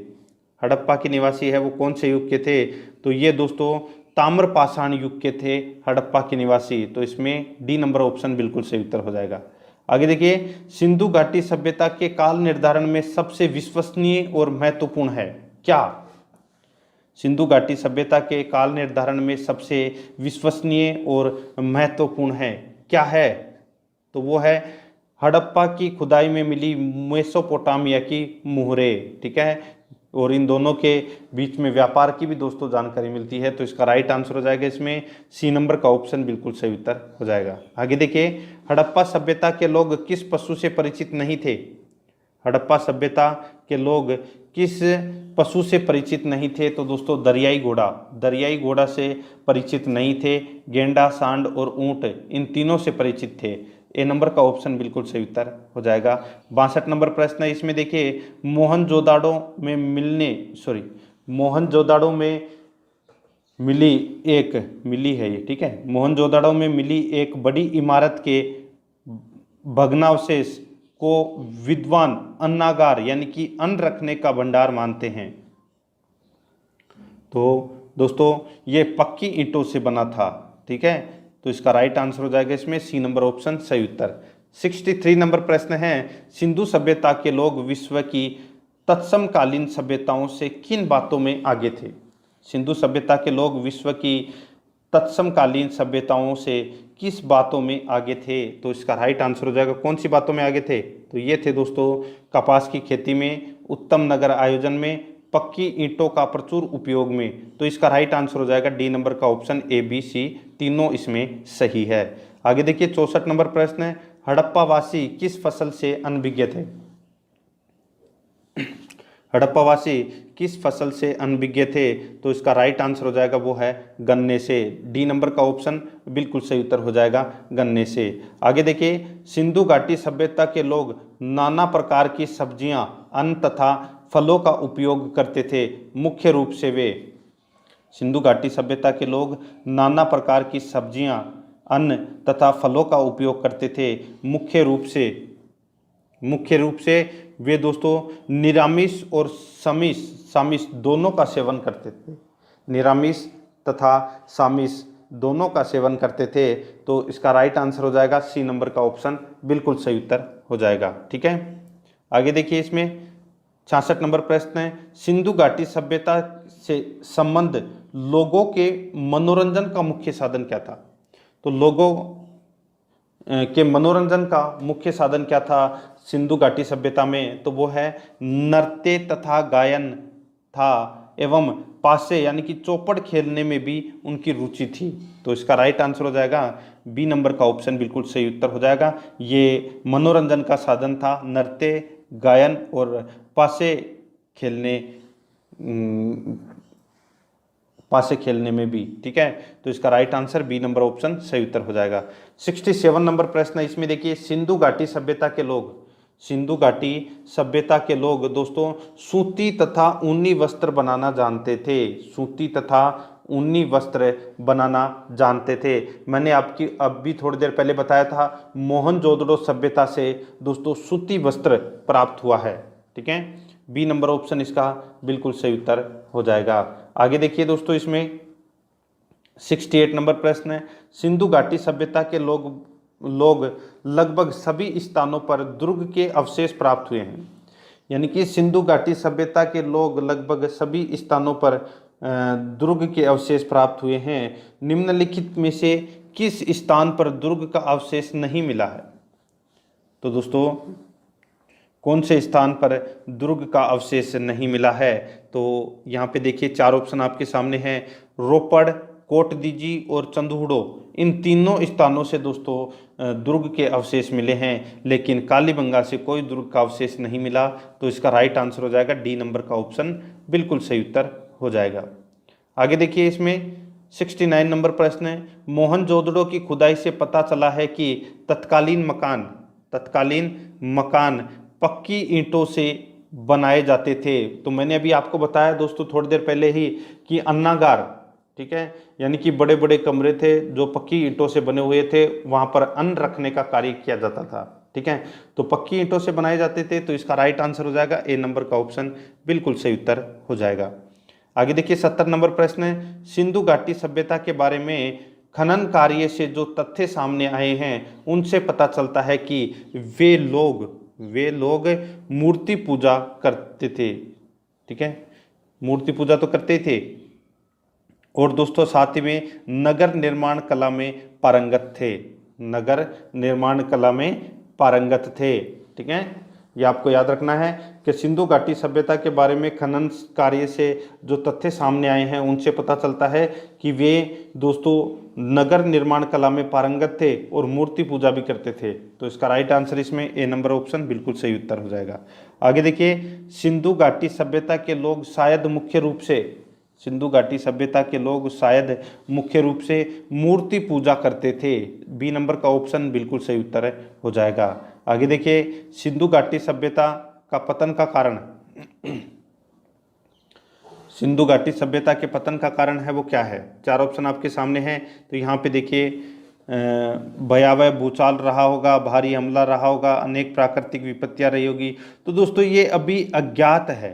हड़प्पा के निवासी है वो कौन से युग के थे? तो ये दोस्तों ताम्रपाषाण युग के थे हड़प्पा के निवासी। तो इसमें डी नंबर ऑप्शन बिल्कुल सही उत्तर हो जाएगा। आगे देखिए, सिंधु घाटी सभ्यता के काल निर्धारण में सबसे विश्वसनीय और महत्वपूर्ण है क्या? सिंधु घाटी सभ्यता के काल निर्धारण में सबसे विश्वसनीय और महत्वपूर्ण है क्या है? तो वो है हड़प्पा की खुदाई में मिली मेसोपोटामिया की मुहरे। ठीक है। और इन दोनों के बीच में व्यापार की भी दोस्तों जानकारी मिलती है। तो इसका राइट आंसर हो जाएगा इसमें सी नंबर का ऑप्शन बिल्कुल सही उत्तर हो जाएगा। आगे देखिए, हड़प्पा सभ्यता के लोग किस पशु से परिचित नहीं थे? हड़प्पा सभ्यता के लोग किस पशु से परिचित नहीं थे? तो दोस्तों दरियाई घोड़ा से परिचित नहीं थे। गेंडा, सांड और ऊंट, इन तीनों से परिचित थे। ए नंबर का ऑप्शन बिल्कुल सही उत्तर हो जाएगा। 62 नंबर प्रश्न है, इसमें देखिए, मोहनजोदाड़ो में मिली है ये। ठीक है। मोहनजोदाड़ो में मिली एक बड़ी इमारत के भग्नावशेष को विद्वान अन्नागार यानी कि अन्न रखने का भंडार मानते हैं। तो दोस्तों ये पक्की ईंटों से बना था। ठीक है। तो इसका राइट आंसर हो जाएगा इसमें सी नंबर ऑप्शन सही उत्तर। 63 नंबर प्रश्न है, सिंधु सभ्यता के लोग विश्व की तत्समकालीन सभ्यताओं से किन बातों में आगे थे? सिंधु सभ्यता के लोग विश्व की तत्समकालीन सभ्यताओं से किस बातों में आगे थे? तो इसका राइट आंसर हो जाएगा कौन सी बातों में आगे थे? तो ये थे दोस्तों कपास की खेती में, उत्तम नगर आयोजन में, पक्की ईंटों का प्रचुर उपयोग में। तो इसका राइट आंसर हो जाएगा डी नंबर का ऑप्शन ए, बी, सी, तीनों इसमें सही है। आगे देखिए 64 नंबर प्रश्न है, हड़प्पावासी किस फसल से अनभिज्ञ थे? हड़प्पावासी किस फसल से अनभिज्ञ थे? तो इसका राइट आंसर हो जाएगा वो है गन्ने से। डी नंबर का ऑप्शन बिल्कुल सही उत्तर हो जाएगा गन्ने से। आगे देखिए, सिंधु घाटी सभ्यता के लोग नाना प्रकार की सब्जियां, अन्न तथा फलों का उपयोग करते थे। मुख्य रूप से वे, सिंधु घाटी सभ्यता के लोग नाना प्रकार की सब्जियां, अन्न तथा फलों का उपयोग करते थे। मुख्य रूप से वे दोस्तों निरामिष और सामिष दोनों का सेवन करते थे। निरामिष तथा सामिष दोनों का सेवन करते थे। तो इसका राइट आंसर हो जाएगा सी नंबर का ऑप्शन बिल्कुल सही उत्तर हो जाएगा। ठीक है। आगे देखिए, इसमें 66 नंबर प्रश्न है, सिंधु घाटी सभ्यता से संबंध लोगों के मनोरंजन का मुख्य साधन क्या था? तो लोगों के मनोरंजन का मुख्य साधन क्या था सिंधु घाटी सभ्यता में? तो वो है नृत्य तथा गायन था। एवं पासे यानी कि चौपड़ खेलने में भी उनकी रुचि थी। तो इसका राइट आंसर हो जाएगा बी नंबर का ऑप्शन बिल्कुल सही उत्तर हो जाएगा। ये मनोरंजन का साधन था, नृत्य, गायन और पासे खेलने पासे खेलने में भी। ठीक है, तो इसका right answer B number option सही उत्तर हो जाएगा। 67 नंबर प्रश्न है, इसमें देखिए सिंधु घाटी सभ्यता के लोग, सिंधु घाटी सभ्यता के लोग दोस्तों सूती तथा ऊनी वस्त्र बनाना जानते थे। सूती तथा ऊनी वस्त्र बनाना जानते थे। मैंने आपकी अब भी थोड़ी देर पहले बताया था, मोहनजोदड़ो सभ्यता से दोस्तों सूती वस्त्र प्राप्त हुआ है। ठीक है, बी नंबर ऑप्शन इसका बिल्कुल सही उत्तर हो जाएगा। आगे देखिए दोस्तों, इसमें 68 नंबर प्रश्न है, सिंधु घाटी सभ्यता के लोग लगभग सभी स्थानों पर दुर्ग के अवशेष प्राप्त हुए हैं। यानी कि सिंधु घाटी सभ्यता के लोग लगभग सभी स्थानों पर दुर्ग के अवशेष प्राप्त हुए हैं। निम्नलिखित में से किस स्थान पर दुर्ग का अवशेष नहीं मिला है? तो दोस्तों कौन से स्थान पर दुर्ग का अवशेष नहीं मिला है? तो यहाँ पे देखिए चार ऑप्शन आपके सामने हैं, रोपड़, कोटदीजी और चंदूड़ो। इन तीनों स्थानों से दोस्तों दुर्ग के अवशेष मिले हैं, लेकिन कालीबंगा से कोई दुर्ग का अवशेष नहीं मिला। तो इसका राइट आंसर हो जाएगा डी नंबर का ऑप्शन बिल्कुल सही उत्तर हो जाएगा। आगे देखिए, इसमें 69 नंबर प्रश्न है, मोहनजोदड़ो की खुदाई से पता चला है कि तत्कालीन मकान पक्की ईंटों से बनाए जाते थे। तो मैंने अभी आपको बताया दोस्तों थोड़ी देर पहले ही कि अन्नागार, ठीक है, यानी कि बड़े बड़े कमरे थे जो पक्की ईंटों से बने हुए थे, वहां पर अन्न रखने का कार्य किया जाता था। ठीक है, तो पक्की ईंटों से बनाए जाते थे। तो इसका राइट आंसर हो जाएगा ए नंबर का ऑप्शन बिल्कुल सही उत्तर हो जाएगा। आगे देखिए 70 नंबर प्रश्न है, सिंधु घाटी सभ्यता के बारे में खनन कार्य से जो तथ्य सामने आए हैं उनसे पता चलता है कि वे लोग मूर्ति पूजा करते थे। ठीक है, मूर्ति पूजा तो करते थे, और दोस्तों साथ ही में नगर निर्माण कला में पारंगत थे। ठीक है, ये आपको याद रखना है कि सिंधु घाटी सभ्यता के बारे में खनन कार्य से जो तथ्य सामने आए हैं उनसे पता चलता है कि वे दोस्तों नगर निर्माण कला में पारंगत थे और मूर्ति पूजा भी करते थे। तो इसका राइट आंसर इसमें ए नंबर ऑप्शन बिल्कुल सही उत्तर हो जाएगा। आगे देखिए, सिंधु घाटी सभ्यता के लोग शायद मुख्य रूप से मूर्ति पूजा करते थे। बी नंबर का ऑप्शन बिल्कुल सही उत्तर हो जाएगा। आगे देखिए, सिंधु घाटी सभ्यता का पतन का कारण सिंधु घाटी सभ्यता के पतन का कारण है वो क्या है? चार ऑप्शन आपके सामने हैं। तो यहाँ पे देखिए, भयावह भूचाल रहा होगा, भारी हमला रहा होगा, अनेक प्राकृतिक विपत्तियां रही होगी। तो दोस्तों ये अभी अज्ञात है,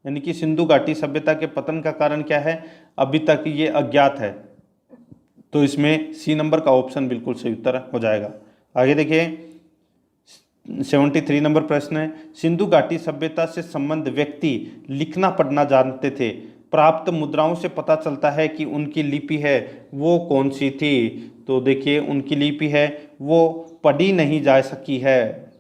यानी कि सिंधु घाटी सभ्यता के पतन का कारण क्या है, अभी तक ये अज्ञात है। तो इसमें सी नंबर का ऑप्शन बिल्कुल सही उत्तर हो जाएगा। आगे देखिए 73 नंबर प्रश्न है, सिंधु घाटी सभ्यता से संबंध व्यक्ति लिखना पढ़ना जानते थे। प्राप्त मुद्राओं से पता चलता है कि उनकी लिपि है वो कौन सी थी? तो देखिए, उनकी लिपि है वो पढ़ी नहीं जा सकी है।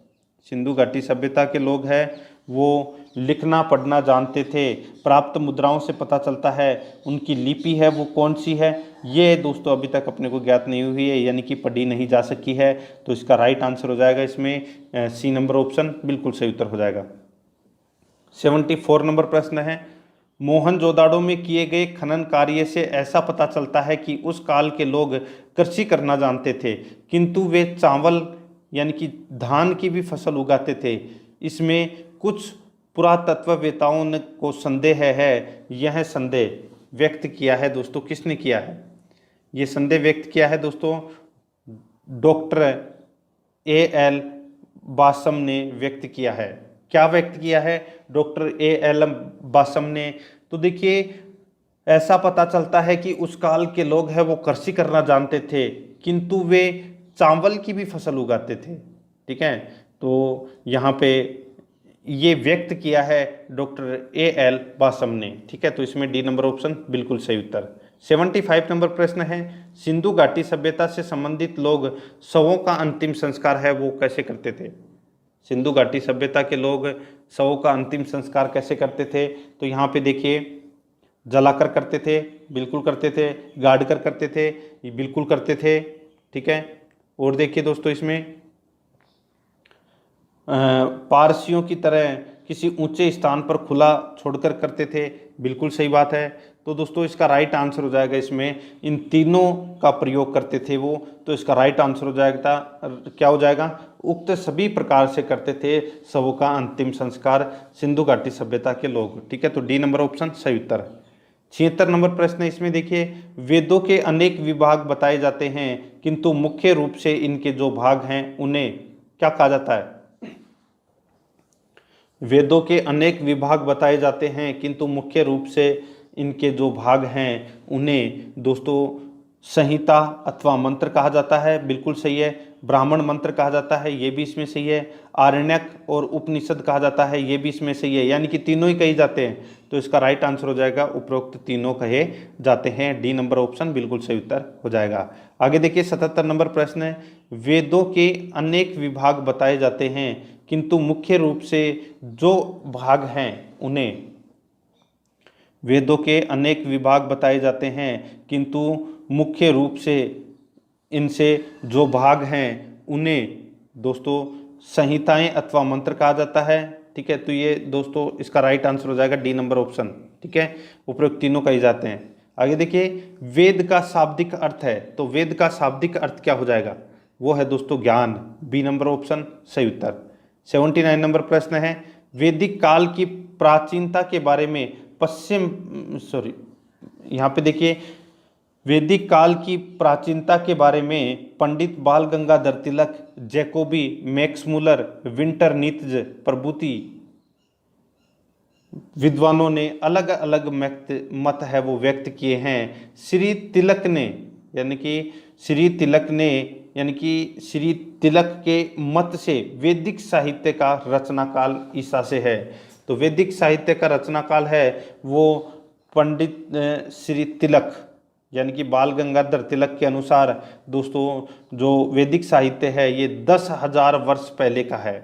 सिंधु घाटी सभ्यता के लोग हैं वो लिखना पढ़ना जानते थे। प्राप्त मुद्राओं से पता चलता है उनकी लिपि है वो कौन सी है, ये दोस्तों अभी तक अपने को ज्ञात नहीं हुई है, यानी कि पढ़ी नहीं जा सकी है। तो इसका राइट आंसर हो जाएगा इसमें सी नंबर ऑप्शन बिल्कुल सही उत्तर हो जाएगा। 74 नंबर प्रश्न है, मोहनजोदाड़ो में किए गए खनन कार्य से ऐसा पता चलता है कि उस काल के लोग कृषि करना जानते थे, किंतु वे चावल यानी कि धान की भी फसल उगाते थे। इसमें कुछ पुरातत्ववेताओं को संदेह है। यह संदेह व्यक्त किया है दोस्तों, किसने किया है? ये संदेह व्यक्त किया है दोस्तों डॉक्टर A.L. बासम ने व्यक्त किया है। क्या व्यक्त किया है डॉक्टर A.L. बासम ने? तो देखिए, ऐसा पता चलता है कि उस काल के लोग हैं वो कृषि करना जानते थे, किंतु वे चावल की भी फसल उगाते थे। ठीक है, तो यहाँ पे ये व्यक्त किया है डॉक्टर A.L. बासम ने। ठीक है, तो इसमें डी नंबर ऑप्शन बिल्कुल सही उत्तर। 75 नंबर प्रश्न है, सिंधु घाटी सभ्यता से संबंधित लोग शवों का अंतिम संस्कार है वो कैसे करते थे? सिंधु घाटी सभ्यता के लोग शवों का अंतिम संस्कार कैसे करते थे? तो यहाँ पे देखिए, जलाकर करते थे, बिल्कुल करते थे। गाड़ कर करते थे, ये बिल्कुल करते थे, ठीक है। और देखिए दोस्तों इसमें पारसियों की तरह किसी ऊंचे स्थान पर खुला छोड़कर करते थे, बिल्कुल सही बात है। तो दोस्तों इसका राइट आंसर हो जाएगा इसमें, इन तीनों का प्रयोग करते थे वो, तो इसका राइट आंसर हो जाएगा, क्या हो जाएगा, उक्त सभी प्रकार से करते थे शवों का अंतिम संस्कार सिंधु घाटी सभ्यता के लोग, ठीक है। तो डी नंबर ऑप्शन सही उत्तर है। 76 नंबर प्रश्न है, इसमें देखिए, वेदों के अनेक विभाग बताए जाते हैं किंतु मुख्य रूप से इनके जो भाग हैं उन्हें क्या कहा जाता है। वेदों के अनेक विभाग बताए जाते हैं किंतु मुख्य रूप से इनके जो भाग हैं उन्हें दोस्तों संहिता अथवा मंत्र कहा जाता है, बिल्कुल सही है। ब्राह्मण मंत्र कहा जाता है, ये भी इसमें सही है। आरण्यक और उपनिषद कहा जाता है, ये भी इसमें सही है, यानी कि तीनों ही कहे जाते हैं। तो इसका राइट आंसर हो जाएगा उपरोक्त तीनों कहे जाते हैं, डी नंबर ऑप्शन बिल्कुल सही उत्तर हो जाएगा। आगे देखिए 77 नंबर प्रश्न है, वेदों के अनेक विभाग बताए जाते हैं किंतु मुख्य रूप से जो भाग हैं उन्हें, वेदों के अनेक विभाग बताए जाते हैं किंतु मुख्य रूप से इनसे जो भाग हैं उन्हें दोस्तों संहिताएं अथवा मंत्र कहा जाता है, ठीक है। तो ये दोस्तों इसका राइट आंसर हो जाएगा डी नंबर ऑप्शन, ठीक है। उपरोक्त तीनों कहे जाते हैं। आगे देखिए, वेद का शाब्दिक अर्थ है, तो वेद का शाब्दिक अर्थ क्या हो जाएगा, वो है दोस्तों ज्ञान, बी नंबर ऑप्शन सही उत्तर। 79 नंबर प्रश्न है, वैदिक काल की प्राचीनता के बारे में यहाँ पे देखिए, वैदिक काल की प्राचीनता के बारे में पंडित बाल Gangadhar Tilak, Jacobi, Max Muller, विंटरनीत्ज प्रभृति विद्वानों ने अलग अलग मत है वो व्यक्त किए हैं। श्री तिलक ने श्री तिलक के मत से वैदिक साहित्य का रचना काल ईसा से है। तो वैदिक साहित्य का रचना काल है वो पंडित श्री तिलक यानी कि बाल गंगाधर तिलक के अनुसार दोस्तों जो वैदिक साहित्य है ये 10,000 वर्ष पहले का है।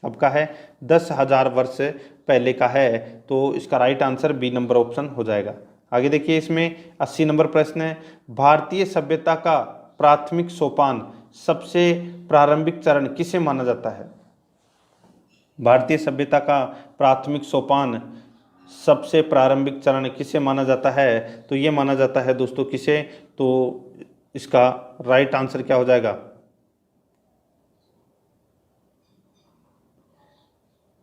अब का है 10,000 वर्ष पहले का है। तो इसका right answer B number option हो जाएगा। आगे देखिए, इसमें 80 नंबर प्रश्न है, भारतीय सभ्यता का प्राथमिक सोपान सबसे प्रारंभिक चरण किसे माना जाता है। भारतीय सभ्यता का प्राथमिक सोपान सबसे प्रारंभिक चरण किसे माना जाता है, तो ये माना जाता है दोस्तों किसे, तो इसका राइट आंसर क्या हो जाएगा,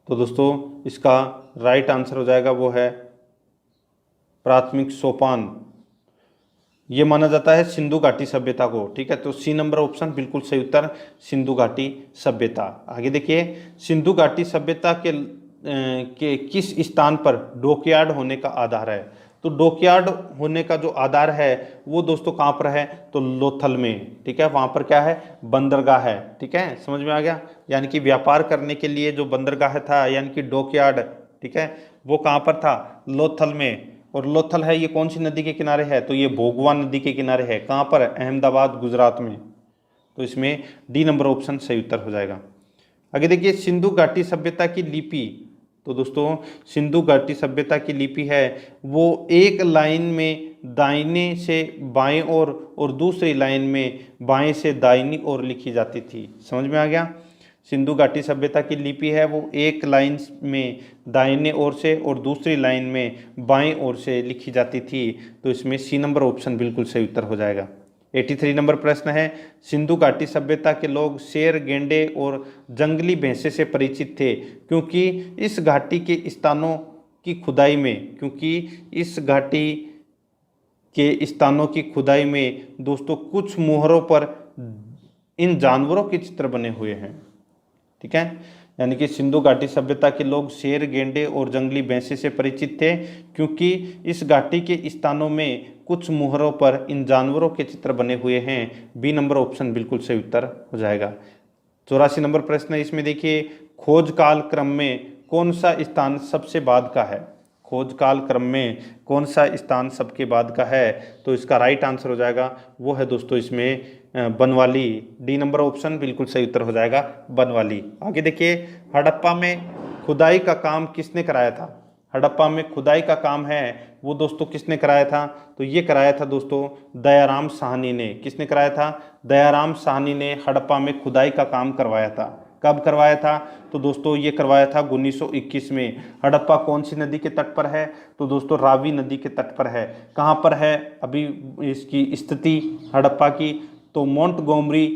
तो दोस्तों इसका राइट आंसर हो जाएगा वो है प्राथमिक सोपान, ये माना जाता है सिंधु घाटी सभ्यता को, ठीक है। तो सी नंबर ऑप्शन बिल्कुल सही उत्तर, सिंधु घाटी सभ्यता। आगे देखिए, सिंधु घाटी सभ्यता के किस स्थान पर डॉकयार्ड होने का आधार है। तो डॉकयार्ड होने का जो आधार है वो दोस्तों कहाँ पर है, तो लोथल में, ठीक है। वहाँ पर क्या है, बंदरगाह है, ठीक है, समझ में आ गया। यानी कि व्यापार करने के लिए जो बंदरगाह था यानी कि डॉकयार्ड, ठीक है, वो कहाँ पर था, लोथल में। और लोथल है ये कौन सी नदी के किनारे है, तो ये भोगवान नदी के किनारे है, कहाँ पर, अहमदाबाद गुजरात में। तो इसमें डी नंबर ऑप्शन सही उत्तर हो जाएगा। आगे देखिए, सिंधु घाटी सभ्यता की लिपि, तो दोस्तों सिंधु घाटी सभ्यता की लिपि है वो एक लाइन में दाहिने से बाएं ओर और दूसरी लाइन में बाएं से दाहिनी ओर लिखी जाती थी। समझ में आ गया। सिंधु घाटी सभ्यता की लिपि है वो एक लाइन में दाहिने ओर से और दूसरी लाइन में बाएं ओर से लिखी जाती थी। तो इसमें सी नंबर ऑप्शन बिल्कुल सही उत्तर हो जाएगा। 83 नंबर प्रश्न है, सिंधु घाटी सभ्यता के लोग शेर, गेंडे और जंगली भैंसे से परिचित थे क्योंकि इस घाटी के स्थानों की खुदाई में दोस्तों कुछ मोहरों पर इन जानवरों के चित्र बने हुए हैं, ठीक है। यानी कि सिंधु घाटी सभ्यता के लोग शेर, गेंडे और जंगली भैंसे से परिचित थे क्योंकि इस घाटी के स्थानों में कुछ मोहरों पर इन जानवरों के चित्र बने हुए हैं। बी नंबर ऑप्शन बिल्कुल सही उत्तर हो जाएगा। 84 नंबर प्रश्न है, इसमें देखिए, खोज काल क्रम में कौन सा स्थान सबसे बाद का है। खोज काल क्रम में कौन सा स्थान सबके बाद का है, तो इसका राइट आंसर हो जाएगा वो है दोस्तों इसमें बनवाली। डी नंबर ऑप्शन बिल्कुल सही उत्तर हो जाएगा, बनवाली। आगे देखिए, हड़प्पा में खुदाई का काम किसने कराया था। हड़प्पा में खुदाई का काम है वो दोस्तों किसने कराया था? तो ये कराया था दोस्तों दयाराम साहनी ने। किसने कराया था? दयाराम साहनी ने हड़प्पा में खुदाई का काम करवाया था। कब करवाया था? तो दोस्तों ये करवाया था 1921 में। हड़प्पा कौन सी नदी के तट पर है? तो दोस्तों रावी नदी के तट पर है। कहाँ पर है अभी इसकी स्थिति हड़प्पा की? तो मोंटगोमरी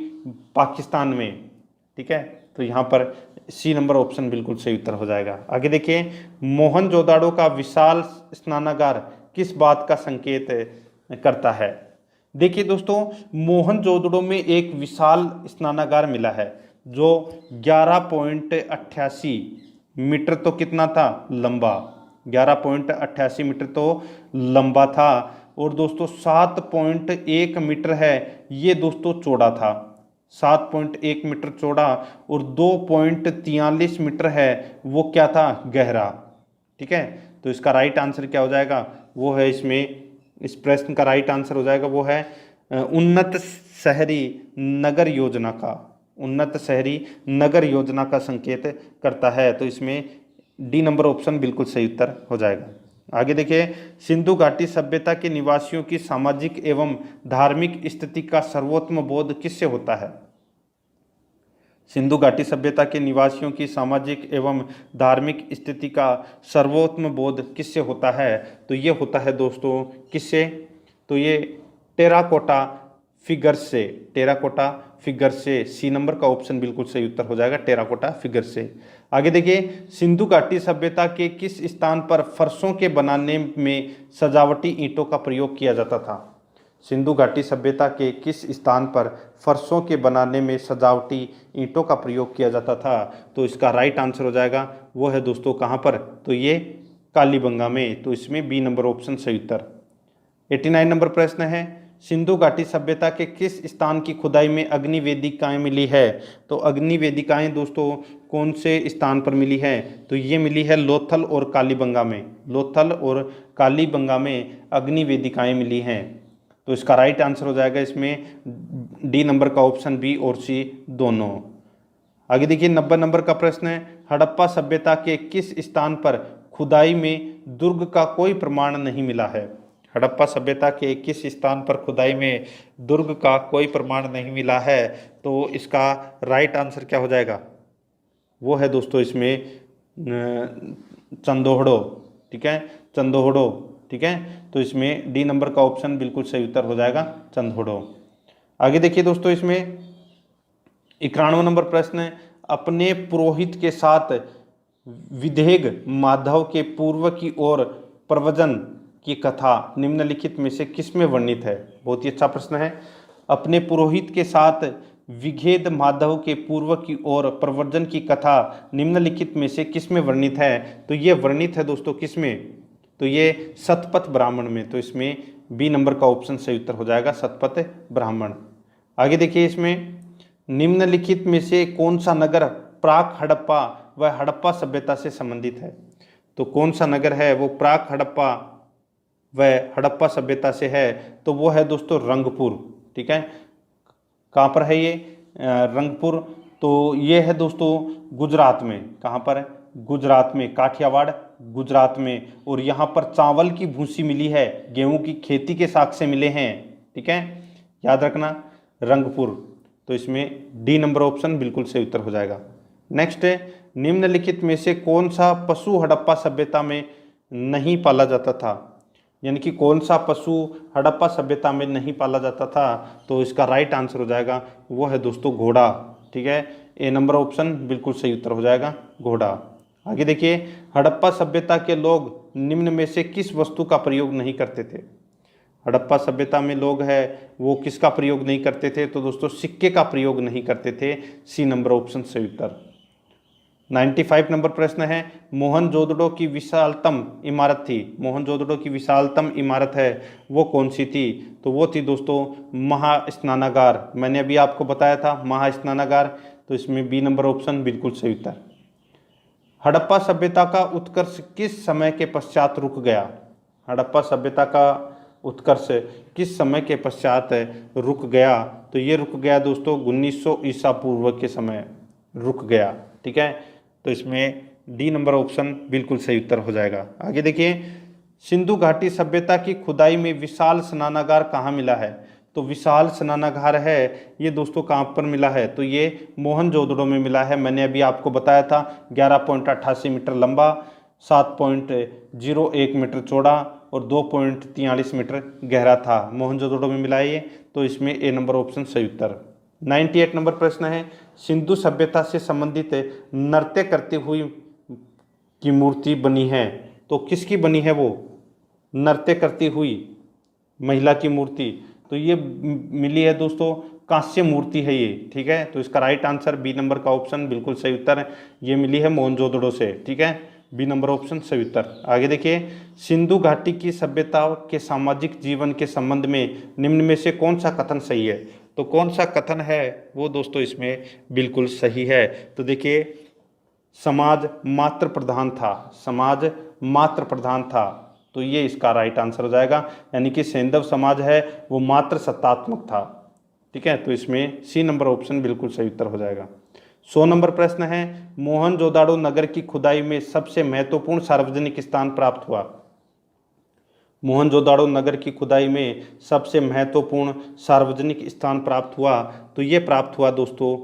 पाकिस्तान में। ठीक है, तो यहाँ पर सी नंबर ऑप्शन बिल्कुल सही उत्तर हो जाएगा। आगे देखिए, मोहनजोदाड़ो का विशाल स्नानागार किस बात का संकेत करता है? देखिए दोस्तों, मोहनजोदड़ो में एक विशाल स्नानागार मिला है जो 11.88 मीटर तो कितना था? लंबा। 11.88 मीटर तो लंबा था। और दोस्तों 7.1 मीटर है ये दोस्तों चौड़ा था। 7.1 मीटर चौड़ा और 2.43 मीटर है वो क्या था? गहरा। ठीक है, तो इसका राइट आंसर क्या हो जाएगा? वो है इसमें, इस प्रश्न का राइट आंसर हो जाएगा वो है उन्नत शहरी नगर योजना का, उन्नत शहरी नगर योजना का संकेत करता है। तो इसमें डी नंबर ऑप्शन बिल्कुल सही उत्तर हो जाएगा। आगे देखिए, सिंधु घाटी सभ्यता के निवासियों की सामाजिक एवं धार्मिक स्थिति का सर्वोत्तम बोध किससे होता है? सिंधु घाटी सभ्यता के निवासियों की सामाजिक एवं धार्मिक स्थिति का सर्वोत्तम बोध किससे होता है? तो ये होता है दोस्तों किससे? तो ये टेराकोटा फिगर से। टेराकोटा फिगर से। सी नंबर का ऑप्शन बिल्कुल सही उत्तर हो जाएगा, टेराकोटा फिगर से। आगे देखिए, सिंधु घाटी सभ्यता के किस स्थान पर फर्शों के बनाने में सजावटी ईंटों का प्रयोग किया जाता था? सिंधु घाटी सभ्यता के किस स्थान पर फर्शों के बनाने में सजावटी ईंटों का प्रयोग किया जाता था? तो इसका राइट आंसर हो जाएगा वो है दोस्तों कहाँ पर? तो ये कालीबंगा में। तो इसमें बी नंबर ऑप्शन सही उत्तर। 89 नंबर प्रश्न है, सिंधु घाटी सभ्यता के किस स्थान की खुदाई में अग्नि वेदिकाएं मिली है? तो अग्नि वेदिकाएं दोस्तों कौन से स्थान पर मिली है? तो ये मिली है लोथल और कालीबंगा में। लोथल और कालीबंगा में अग्नि वेदिकाएं मिली हैं। तो इसका राइट आंसर हो जाएगा इसमें डी नंबर का ऑप्शन बी और सी दोनों। आगे देखिए, 90 नंबर का प्रश्न है, हड़प्पा सभ्यता के किस स्थान पर खुदाई में दुर्ग का कोई प्रमाण नहीं मिला है? हड़प्पा सभ्यता के किस स्थान पर खुदाई में दुर्ग का कोई प्रमाण नहीं मिला है? तो इसका राइट आंसर क्या हो जाएगा? वो है दोस्तों इसमें चंदोहड़ो। ठीक है, चंदोहड़ो। ठीक है, तो इसमें डी नंबर का ऑप्शन बिल्कुल सही उत्तर हो जाएगा, चंदोहड़ो। आगे देखिए दोस्तों, इसमें 91 नंबर प्रश्न है, अपने पुरोहित के साथ विदेह माधव के पूर्व की ओर प्रव्रजन की कथा निम्नलिखित में से किसमें वर्णित है? बहुत ही अच्छा प्रश्न है। अपने पुरोहित के साथ विघेद माधव के पूर्व की ओर प्रव्रजन की कथा निम्नलिखित में से किसमें वर्णित है? तो ये वर्णित है दोस्तों किसमें? तो ये सतपथ ब्राह्मण में। तो इसमें बी नंबर का ऑप्शन सही उत्तर हो जाएगा, सतपथ ब्राह्मण। आगे देखिए, इसमें निम्नलिखित में से कौन सा नगर प्राक हड़प्पा व हड़प्पा सभ्यता से संबंधित है? तो कौन सा नगर है वो प्राक हड़प्पा व हड़प्पा सभ्यता से है? तो वो है दोस्तों रंगपुर। ठीक है, कहाँ पर है ये? रंगपुर। तो ये है दोस्तों गुजरात में। कहाँ पर है? गुजरात में, काठियावाड़ गुजरात में। और यहाँ पर चावल की भूसी मिली है, गेहूं की खेती के साक्ष्य मिले हैं। ठीक है, याद रखना, रंगपुर। तो इसमें डी नंबर ऑप्शन बिल्कुल सही उत्तर हो जाएगा। नेक्स्ट है, निम्नलिखित में से कौन सा पशु हड़प्पा सभ्यता में नहीं पाला जाता था? यानी कि कौन सा पशु हड़प्पा सभ्यता में नहीं पाला जाता था? तो इसका राइट आंसर हो जाएगा वो है दोस्तों घोड़ा। ठीक है, ए नंबर ऑप्शन बिल्कुल सही उत्तर हो जाएगा, घोड़ा। आगे देखिए, हड़प्पा सभ्यता के लोग निम्न में से किस वस्तु का प्रयोग नहीं करते थे? हड़प्पा सभ्यता में लोग हैं वो किसका प्रयोग नहीं करते थे? तो दोस्तों सिक्के का प्रयोग नहीं करते थे। सी नंबर ऑप्शन सही उत्तर। 95 नंबर प्रश्न है, मोहनजोदड़ो की विशालतम इमारत थी। मोहनजोदड़ो की विशालतम इमारत है वो कौन सी थी? तो वो थी दोस्तों महास्नानागार। मैंने अभी आपको बताया था महास्नानागार। तो इसमें बी नंबर ऑप्शन बिल्कुल सही उत्तर। हड़प्पा सभ्यता का उत्कर्ष किस समय के पश्चात रुक गया? हड़प्पा सभ्यता का उत्कर्ष किस समय के पश्चात रुक गया? तो ये रुक गया दोस्तों 1900 ईसा पूर्व के समय रुक गया। ठीक है, तो इसमें डी नंबर ऑप्शन बिल्कुल सही उत्तर हो जाएगा। आगे देखिए, सिंधु घाटी सभ्यता की खुदाई में विशाल स्नानागार कहाँ मिला है? तो विशाल स्नानागार है ये दोस्तों कहाँ पर मिला है? तो ये मोहनजोदड़ो में मिला है। मैंने अभी आपको बताया था 11.88 मीटर लंबा, 7.01 मीटर चौड़ा और 2.43 मीटर गहरा था। मोहनजोदड़ो में मिला है ये, तो इसमें ए नंबर ऑप्शन सही उत्तर। 98 नंबर प्रश्न है, सिंधु सभ्यता से संबंधित नृत्य करती हुई की मूर्ति बनी है, तो किसकी बनी है वो? नृत्य करती हुई महिला की मूर्ति, तो ये मिली है दोस्तों, कांस्य मूर्ति है ये, ठीक है। तो इसका राइट आंसर बी नंबर का ऑप्शन बिल्कुल सही उत्तर है, ये मिली है मोहनजोदड़ो से, ठीक है, बी नंबर ऑप्शन सही उत्तर। आगे देखिए, सिंधु घाटी की सभ्यता के सामाजिक जीवन के संबंध में निम्न में से कौन सा कथन सही है? तो कौन सा कथन है वो दोस्तों इसमें बिल्कुल सही है? तो देखिए, समाज मातृ प्रधान था, समाज मातृ प्रधान था, तो ये इसका राइट आंसर हो जाएगा। यानी कि सैंधव समाज है वो मातृ सत्तात्मक था, ठीक है। तो इसमें सी नंबर ऑप्शन बिल्कुल सही उत्तर हो जाएगा। 100 नंबर प्रश्न है, मोहनजोदाड़ो नगर की खुदाई में सबसे महत्वपूर्ण सार्वजनिक स्थान प्राप्त हुआ। मोहनजोदाड़ो नगर की खुदाई में सबसे महत्वपूर्ण सार्वजनिक स्थान प्राप्त हुआ, तो ये प्राप्त हुआ दोस्तों,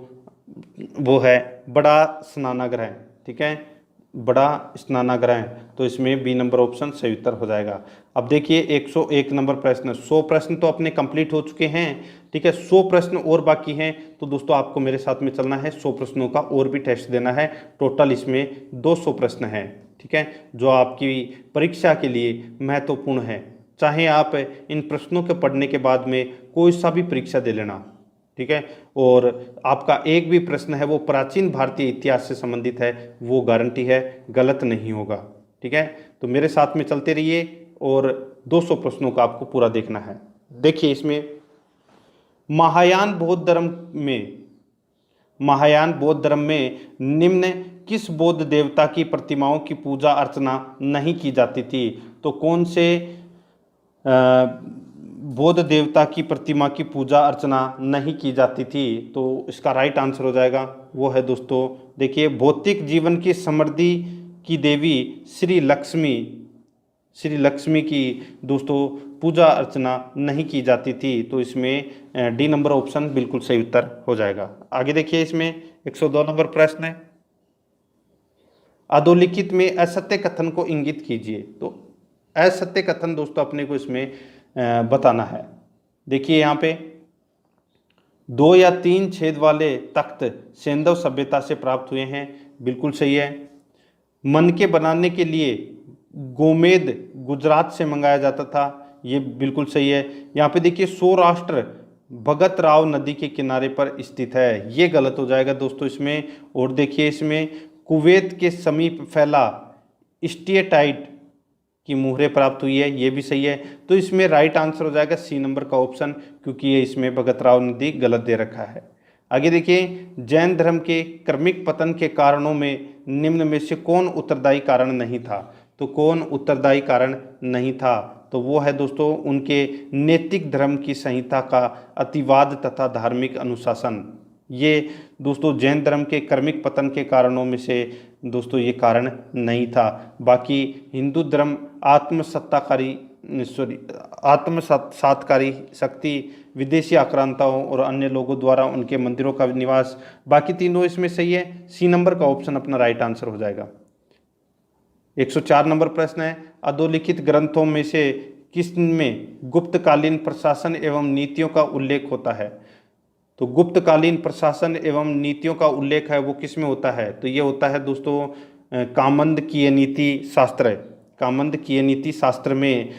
वो है बड़ा स्नानागृह, ठीक है, बड़ा स्नानागृह। तो इसमें बी नंबर ऑप्शन सही उत्तर हो जाएगा। अब देखिए 101 नंबर प्रश्न, 100 प्रश्न तो अपने कंप्लीट हो चुके हैं, ठीक है, 100 प्रश्न और बाकी हैं। तो दोस्तों आपको मेरे साथ में चलना है, 100 प्रश्नों का और भी टेस्ट देना है। टोटल इसमें 200 प्रश्न हैं, ठीक है, जो आपकी परीक्षा के लिए महत्वपूर्ण है। चाहे आप इन प्रश्नों के पढ़ने के बाद में कोई सा भी परीक्षा दे लेना, ठीक है, और आपका एक भी प्रश्न है वो प्राचीन भारतीय इतिहास से संबंधित है, वो गारंटी है गलत नहीं होगा, ठीक है। तो मेरे साथ में चलते रहिए और 200 प्रश्नों का आपको पूरा देखना है। देखिए इसमें महायान बौद्ध धर्म में निम्न किस बौद्ध देवता की प्रतिमाओं की पूजा अर्चना नहीं की जाती थी? तो कौन से बौद्ध देवता की प्रतिमा की पूजा अर्चना नहीं की जाती थी? तो इसका राइट आंसर हो जाएगा, वो है दोस्तों, देखिए, भौतिक जीवन की समृद्धि की देवी श्री लक्ष्मी की दोस्तों पूजा अर्चना नहीं की जाती थी। तो इसमें डी नंबर ऑप्शन बिल्कुल सही उत्तर हो जाएगा। आगे देखिए, इसमें 102 नंबर प्रश्न है, अधोलिखित में असत्य कथन को इंगित कीजिए। तो असत्य कथन दोस्तों अपने को इसमें बताना है। देखिए यहाँ पे 2 या 3 छेद वाले तख्त सैंधव सभ्यता से प्राप्त हुए हैं, बिल्कुल सही है। मन के बनाने के लिए गोमेद गुजरात से मंगाया जाता था, ये बिल्कुल सही है। यहाँ पे देखिए सौराष्ट्र भगत राव नदी के किनारे पर स्थित है, ये गलत हो जाएगा दोस्तों इसमें। और देखिए इसमें कुवैत के समीप फैला स्टिएटाइट की मुहरें प्राप्त हुई है, ये भी सही है। तो इसमें राइट आंसर हो जाएगा सी नंबर का ऑप्शन, क्योंकि ये इसमें भगत राव नदी गलत दे रखा है। आगे देखिए, जैन धर्म के क्रमिक पतन के कारणों में निम्न में से कौन उत्तरदायी कारण नहीं था? तो कौन उत्तरदायी कारण नहीं था? तो वो है दोस्तों उनके नैतिक धर्म की संहिता का अतिवाद तथा धार्मिक अनुशासन। ये दोस्तों जैन धर्म के क्रमिक पतन के कारणों में से दोस्तों ये कारण नहीं था। बाकी हिंदू धर्म आत्मसातकारी शक्ति, विदेशी आक्रांताओं और अन्य लोगों द्वारा उनके मंदिरों का निवास, बाकी तीनों इसमें सही है। सी नंबर का ऑप्शन अपना राइट आंसर हो जाएगा। 104 नंबर प्रश्न है, अधोलिखित ग्रंथों में से किसमें गुप्तकालीन प्रशासन एवं नीतियों का उल्लेख होता है? तो गुप्तकालीन प्रशासन एवं नीतियों का उल्लेख है वो किस में होता है? तो ये होता है दोस्तों कामंदकीय नीति शास्त्र। कामंदकीय नीति शास्त्र में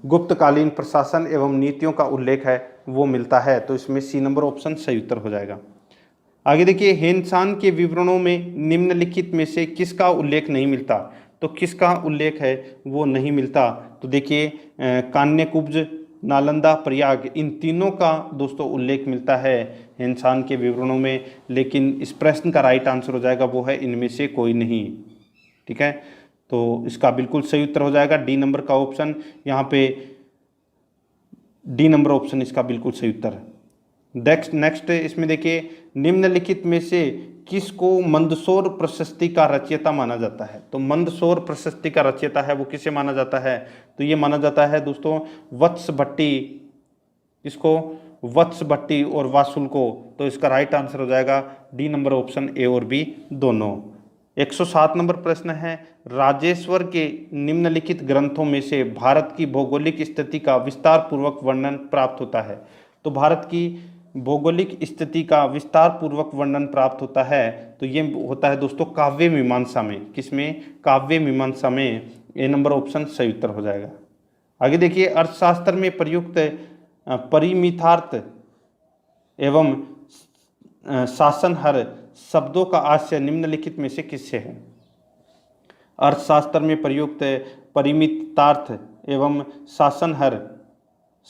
गुप्तकालीन प्रशासन एवं नीतियों का उल्लेख है वो मिलता है। तो इसमें सी नंबर ऑप्शन सही उत्तर हो जाएगा। आगे देखिए, हेनसान के विवरणों में निम्नलिखित में से किसका उल्लेख नहीं मिलता? तो किसका उल्लेख है वो नहीं मिलता? तो देखिए कान्यकुब्ज, नालंदा, प्रयाग, इन तीनों का दोस्तों उल्लेख मिलता है हेनसान के विवरणों में, लेकिन इस प्रश्न का राइट आंसर हो जाएगा वो है इनमें से कोई नहीं, ठीक है। तो इसका बिल्कुल सही उत्तर हो जाएगा डी नंबर का ऑप्शन। यहाँ पे डी नंबर ऑप्शन इसका बिल्कुल सही उत्तर है। नेक्स्ट इसमें देखिए, निम्नलिखित में से किसको मंदसौर प्रशस्ति का रचयिता माना जाता है? तो मंदसौर प्रशस्ति का रचयिता है वो किसे माना जाता है? तो ये माना जाता है दोस्तों वत्स भट्टी। इसको वत्स भट्टी और वासुल को। तो इसका राइट आंसर हो जाएगा डी नंबर ऑप्शन ए और बी दोनों। 107 नंबर प्रश्न है, राजेश्वर के निम्नलिखित ग्रंथों में से भारत की भौगोलिक स्थिति का विस्तार पूर्वक वर्णन प्राप्त होता है? तो भारत की भौगोलिक स्थिति का विस्तार पूर्वक वर्णन प्राप्त होता है तो ये होता है दोस्तों काव्य मीमांसा में। किसमें? काव्य मीमांसा में। ए नंबर ऑप्शन सही उत्तर हो जाएगा। आगे देखिए, अर्थशास्त्र में प्रयुक्त परिमितार्थ एवं शासनहर शब्दों का आशय निम्नलिखित में से किससे है? अर्थशास्त्र में प्रयुक्त परिमितार्थ एवं शासनहर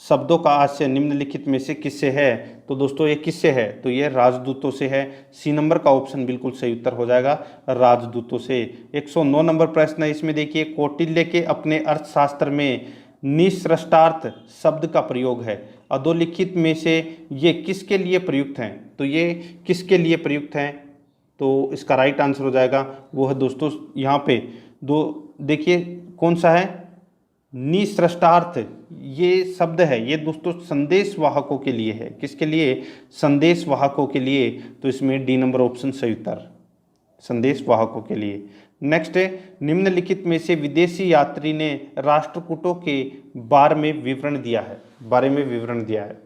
शब्दों का आशय निम्नलिखित में से किससे है? तो दोस्तों ये किससे है? तो ये राजदूतों से है। सी नंबर का ऑप्शन बिल्कुल सही उत्तर हो जाएगा, राजदूतों से। 109 नंबर प्रश्न है, इसमें देखिए, कौटिल्य के अपने अर्थशास्त्र में निसृष्टार्थ शब्द का प्रयोग है। अधोलिखित में से ये किसके लिए प्रयुक्त हैं? तो ये किसके लिए प्रयुक्त हैं? तो इसका राइट आंसर हो जाएगा वो है दोस्तों यहाँ पे दो, देखिए कौन सा है? निसृष्टार्थ ये शब्द है, ये दोस्तों संदेश वाहकों के लिए है। किसके लिए? संदेश वाहकों के लिए। तो इसमें डी नंबर ऑप्शन सही उत्तर, संदेश वाहकों के लिए। नेक्स्ट है, निम्नलिखित में से विदेशी यात्री ने राष्ट्रकूटों के बारे में विवरण दिया है।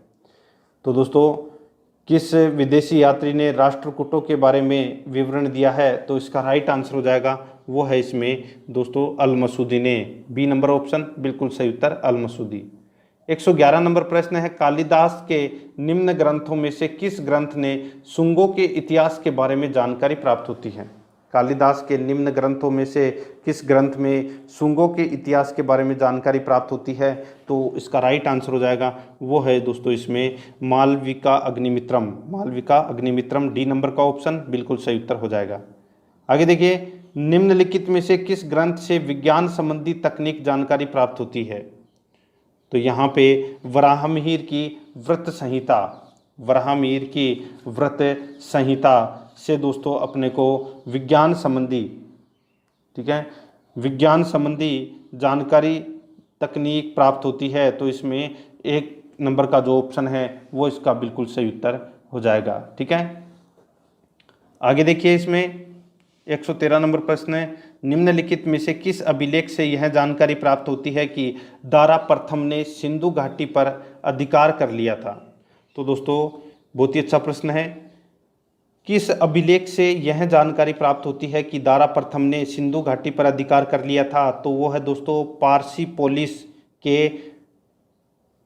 तो दोस्तों किस विदेशी यात्री ने राष्ट्रकूटों के बारे में विवरण दिया है? तो इसका राइट आंसर हो जाएगा वो है इसमें दोस्तों अल मसूदी ने। बी नंबर ऑप्शन बिल्कुल सही उत्तर, अल मसूदी। 111 नंबर प्रश्न है, कालिदास के निम्न ग्रंथों में से किस ग्रंथ ने शुंगों के इतिहास के बारे में जानकारी प्राप्त होती है? कालिदास के निम्न ग्रंथों में से किस ग्रंथ में शुंगों के इतिहास के बारे में जानकारी प्राप्त होती है? तो इसका राइट आंसर हो जाएगा वो है दोस्तों इसमें मालविका अग्निमित्रम। डी नंबर का ऑप्शन बिल्कुल सही उत्तर हो जाएगा। आगे देखिए, निम्नलिखित में से किस ग्रंथ से विज्ञान संबंधी तकनीक जानकारी प्राप्त होती है? तो यहाँ पे वराहमिहिर की व्रत संहिता से दोस्तों अपने को विज्ञान संबंधी, ठीक है, विज्ञान संबंधी जानकारी तकनीक प्राप्त होती है। तो इसमें एक नंबर का जो ऑप्शन है वो इसका बिल्कुल सही उत्तर हो जाएगा। ठीक है, आगे देखिए, इसमें 113 नंबर प्रश्न है, निम्नलिखित में से किस अभिलेख से यह जानकारी प्राप्त होती है कि दारा प्रथम ने सिंधु घाटी पर अधिकार कर लिया था? तो दोस्तों बहुत ही अच्छा प्रश्न है। किस अभिलेख से यह जानकारी प्राप्त होती है कि दारा प्रथम ने सिंधु घाटी पर अधिकार कर लिया था? तो वो है दोस्तों पारसी पोलिस के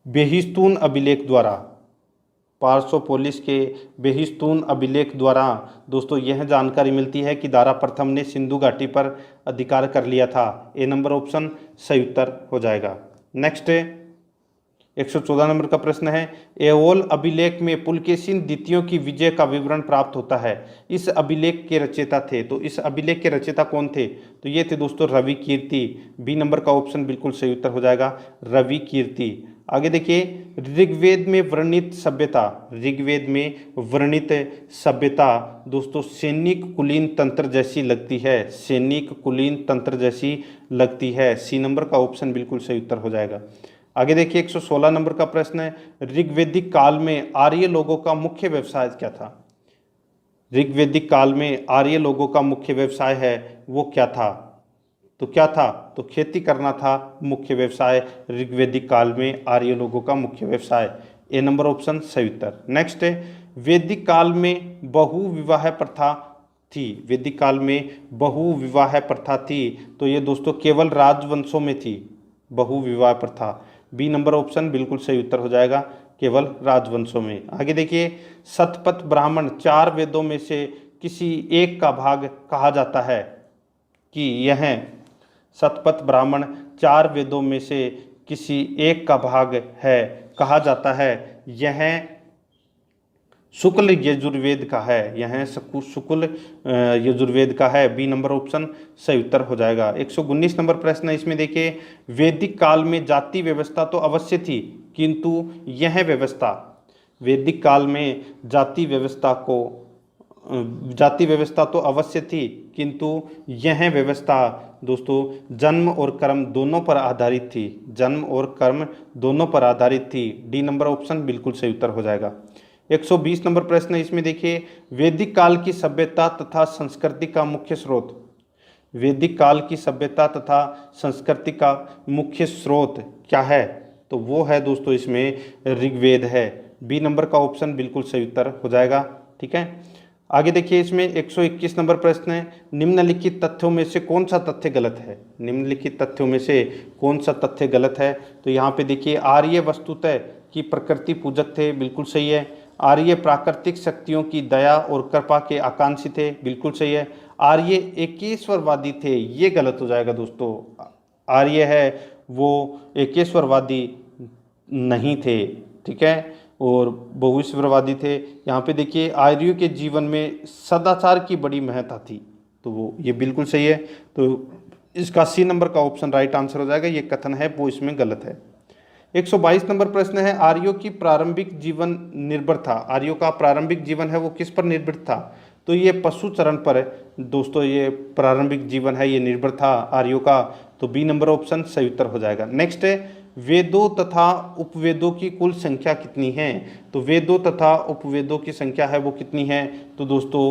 बेहिस्तून अभिलेख द्वारा। पार्सोपोलिस के बेहिस्तून अभिलेख द्वारा दोस्तों यह जानकारी मिलती है कि दारा प्रथम ने सिंधु घाटी पर अधिकार कर लिया था। ए नंबर ऑप्शन सही उत्तर हो जाएगा। नेक्स्ट 114 नंबर का प्रश्न है, एओल अभिलेख में पुलकेशिन द्वितीय की विजय का विवरण प्राप्त होता है। इस अभिलेख के रचयिता थे, तो इस अभिलेख के रचयिता कौन थे? तो ये थे दोस्तों रवि कीर्ति। बी नंबर का ऑप्शन बिल्कुल सही उत्तर हो जाएगा, रवि कीर्ति। आगे देखिए, ऋग्वेद में वर्णित सभ्यता दोस्तों सैनिक कुलीन तंत्र जैसी लगती है। सैनिक कुलीन तंत्र जैसी लगती है। सी नंबर का ऑप्शन बिल्कुल सही उत्तर हो जाएगा। आगे देखिए, 116 नंबर का प्रश्न है, ऋग्वेदिक काल में आर्य लोगों का मुख्य व्यवसाय क्या था? ऋग्वेदिक काल में आर्य लोगों का मुख्य व्यवसाय है वो क्या था? तो क्या था? तो खेती करना था मुख्य व्यवसाय ऋग्वेदिक काल में आर्य लोगों का मुख्य व्यवसाय। ए नंबर ऑप्शन सही उत्तर। नेक्स्ट है, वैदिक काल में बहुविवाह प्रथा थी। वैदिक काल में बहुविवाह प्रथा थी, तो ये दोस्तों केवल राजवंशों में थी बहुविवाह प्रथा। बी नंबर ऑप्शन बिल्कुल सही उत्तर हो जाएगा, केवल राजवंशों में। आगे देखिए, शतपथ ब्राह्मण 4 वेदों में से किसी एक का भाग कहा जाता है कि यह शतपथ ब्राह्मण 4 वेदों में से किसी एक का भाग है कहा जाता है। यह शुक्ल यजुर्वेद का है, यह शुक्ल यजुर्वेद का है। बी नंबर ऑप्शन सही उत्तर हो जाएगा। 119 नंबर प्रश्न है, इसमें देखिए, वैदिक काल में जाति व्यवस्था तो अवश्य थी, किंतु यह व्यवस्था वैदिक काल में जाति व्यवस्था को जाति व्यवस्था तो अवश्य थी, किंतु यह व्यवस्था दोस्तों जन्म और कर्म दोनों पर आधारित थी, जन्म और कर्म दोनों पर आधारित थी। डी नंबर ऑप्शन बिल्कुल सही उत्तर हो जाएगा। 120 नंबर प्रश्न है, इसमें देखिए वैदिक काल की सभ्यता तथा संस्कृति का मुख्य स्रोत। वैदिक काल की सभ्यता तथा संस्कृति का मुख्य स्रोत क्या है? तो वो है दोस्तों इसमें ऋग्वेद है। बी नंबर का ऑप्शन बिल्कुल सही उत्तर हो जाएगा। ठीक है, आगे देखिए इसमें 121 नंबर प्रश्न है, निम्नलिखित तथ्यों में से कौन सा तथ्य गलत है? निम्नलिखित तथ्यों में से कौन सा तथ्य गलत है? तो यहाँ पे देखिए आर्य वस्तुतः की प्रकृति पूजक थे, बिल्कुल सही है। आर्य प्राकृतिक शक्तियों की दया और कृपा के आकांक्षी थे, बिल्कुल सही है। आर्य एकेश्वरवादी थे, ये गलत हो जाएगा दोस्तों। आर्य है वो एकेश्वरवादी नहीं थे, ठीक है, और बहुईश्वरवादी थे। यहाँ पे देखिए आर्यों के जीवन में सदाचार की बड़ी महत्ता थी, तो वो ये बिल्कुल सही है। तो इसका सी नंबर का ऑप्शन राइट आंसर हो जाएगा। ये कथन है वो इसमें गलत है। 122 नंबर प्रश्न है, आर्यों की प्रारंभिक जीवन निर्भर था। आर्यों का प्रारंभिक जीवन है वो किस पर निर्भर था? तो ये पशु चरण पर दोस्तों ये प्रारंभिक जीवन है, ये निर्भर था आर्यों का। तो बी नंबर ऑप्शन सही उत्तर हो जाएगा। नेक्स्ट है, वेदों तथा उपवेदों की कुल संख्या कितनी है? तो वेदों तथा उपवेदों की संख्या है वो कितनी है? तो दोस्तों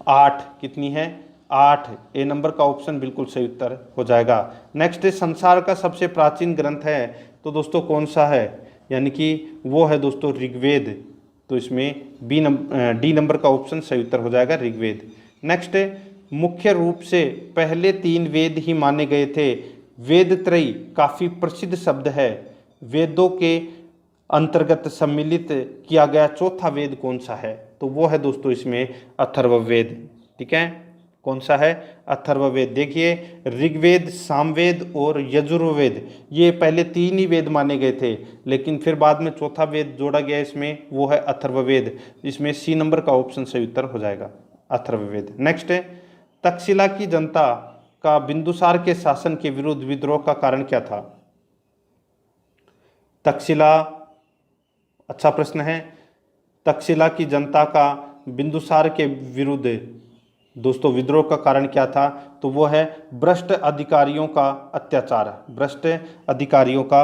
8। कितनी है? 8। ए नंबर का ऑप्शन बिल्कुल सही उत्तर हो जाएगा। नेक्स्ट है, संसार का सबसे प्राचीन ग्रंथ है, तो दोस्तों कौन सा है? यानी कि वो है दोस्तों ऋग्वेद। तो इसमें डी नंबर का ऑप्शन सही उत्तर हो जाएगा, ऋग्वेद। नेक्स्ट है, मुख्य रूप से पहले 3 वेद ही माने गए थे। वेद त्रयी काफ़ी प्रसिद्ध शब्द है। वेदों के अंतर्गत सम्मिलित किया गया चौथा वेद कौन सा है? तो वो है दोस्तों इसमें अथर्ववेद। ठीक है, कौन सा है? अथर्ववेद। देखिए ऋग्वेद, सामवेद और यजुर्वेद ये पहले 3 ही वेद माने गए थे, लेकिन फिर बाद में चौथा वेद जोड़ा गया इसमें, वो है अथर्ववेद। इसमें सी नंबर का ऑप्शन सही उत्तर हो जाएगा, अथर्ववेद। नेक्स्ट है, तक्षशिला की जनता का बिंदुसार के शासन के विरुद्ध विद्रोह का कारण क्या था? तक्षशिला, अच्छा प्रश्न है। तक्षशिला की जनता का बिंदुसार के विरुद्ध दोस्तों विद्रोह का कारण क्या था? तो वो है भ्रष्ट अधिकारियों का अत्याचार। भ्रष्ट अधिकारियों का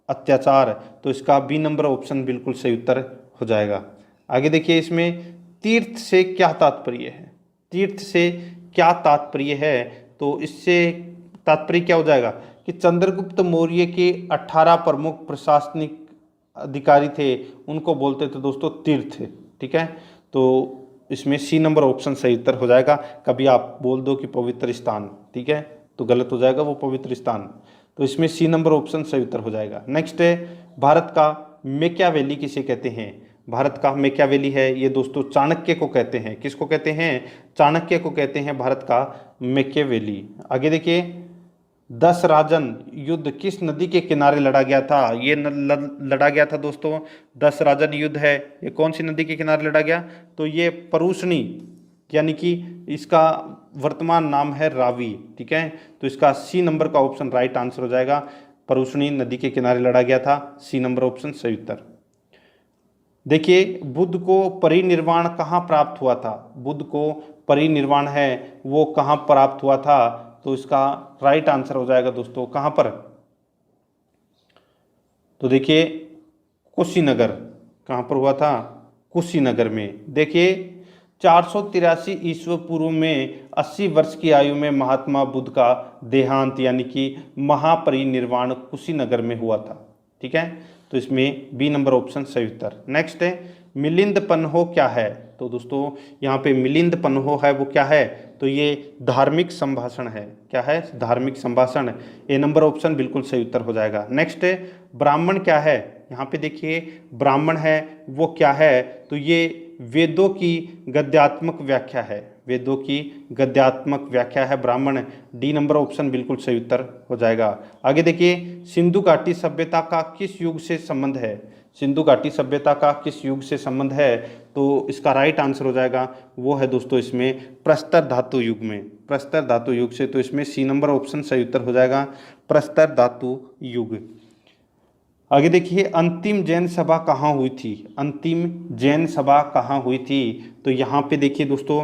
अत्याचार। तो इसका बी नंबर ऑप्शन बिल्कुल सही उत्तर हो जाएगा। आगे देखिए इसमें तीर्थ से क्या तात्पर्य है? तीर्थ से क्या तात्पर्य है? तो इससे तात्पर्य क्या हो जाएगा कि चंद्रगुप्त मौर्य के 18 प्रमुख प्रशासनिक अधिकारी थे, उनको बोलते थे दोस्तों तीर्थ। ठीक है, तो इसमें सी नंबर ऑप्शन सही उत्तर हो जाएगा। कभी आप बोल दो कि पवित्र स्थान, ठीक है, तो गलत हो जाएगा वो पवित्र स्थान। तो इसमें सी नंबर ऑप्शन सही उत्तर हो जाएगा। नेक्स्ट है, भारत का मैकियावेली किसे कहते हैं? भारत का मैकियावेली है ये दोस्तों चाणक्य को कहते हैं। किसको कहते हैं? चाणक्य को कहते हैं भारत का मैकियावेली। आगे देखिए, 10 राजन युद्ध किस नदी के किनारे लड़ा गया था? ये लड़ा गया था दोस्तों 10 राजन युद्ध है, ये कौन सी नदी के किनारे लड़ा गया? तो ये परूशनी, यानी कि इसका वर्तमान नाम है रावी। ठीक है, तो इसका सी नंबर का ऑप्शन राइट आंसर हो जाएगा। परूशनी नदी के किनारे लड़ा गया था, सी नंबर ऑप्शन सही उत्तर। देखिए बुद्ध को परिनिर्वाण कहाँ प्राप्त हुआ था? बुद्ध को परिनिर्वाण है वो कहाँ प्राप्त हुआ था? तो इसका राइट आंसर हो जाएगा दोस्तों कहाँ पर? तो देखिए कुशीनगर। कहाँ पर हुआ था? कुशीनगर में। देखिए 483 ईस्वी पूर्व में 80 वर्ष की आयु में महात्मा बुद्ध का देहांत यानी कि महापरिनिर्वाण कुशीनगर में हुआ था। ठीक है, तो इसमें बी नंबर ऑप्शन सही उत्तर। नेक्स्ट है, मिलिंद पन्हो क्या है? तो दोस्तों यहाँ पे मिलिंद पन्हो है वो क्या है? तो ये धार्मिक संभाषण है। क्या है? धार्मिक संभाषण। ए नंबर ऑप्शन बिल्कुल सही उत्तर हो जाएगा। नेक्स्ट है, ब्राह्मण क्या है? यहाँ पे देखिए ब्राह्मण है वो क्या है? तो ये वेदों की गद्यात्मक व्याख्या है। वेदों की गद्यात्मक व्याख्या है ब्राह्मण। डी नंबर ऑप्शन बिल्कुल सही उत्तर हो जाएगा। आगे देखिए, सिंधु घाटी सभ्यता का किस युग से संबंध है? सिंधु घाटी सभ्यता का किस युग से संबंध है? तो इसका राइट आंसर हो जाएगा वो है दोस्तों इसमें प्रस्तर धातु युग में। प्रस्तर धातु युग से, तो इसमें सी नंबर ऑप्शन सही उत्तर हो जाएगा, प्रस्तर धातु युग। आगे देखिए, अंतिम जैन सभा कहाँ हुई थी? अंतिम जैन सभा कहाँ हुई थी? तो यहाँ पे देखिए दोस्तों,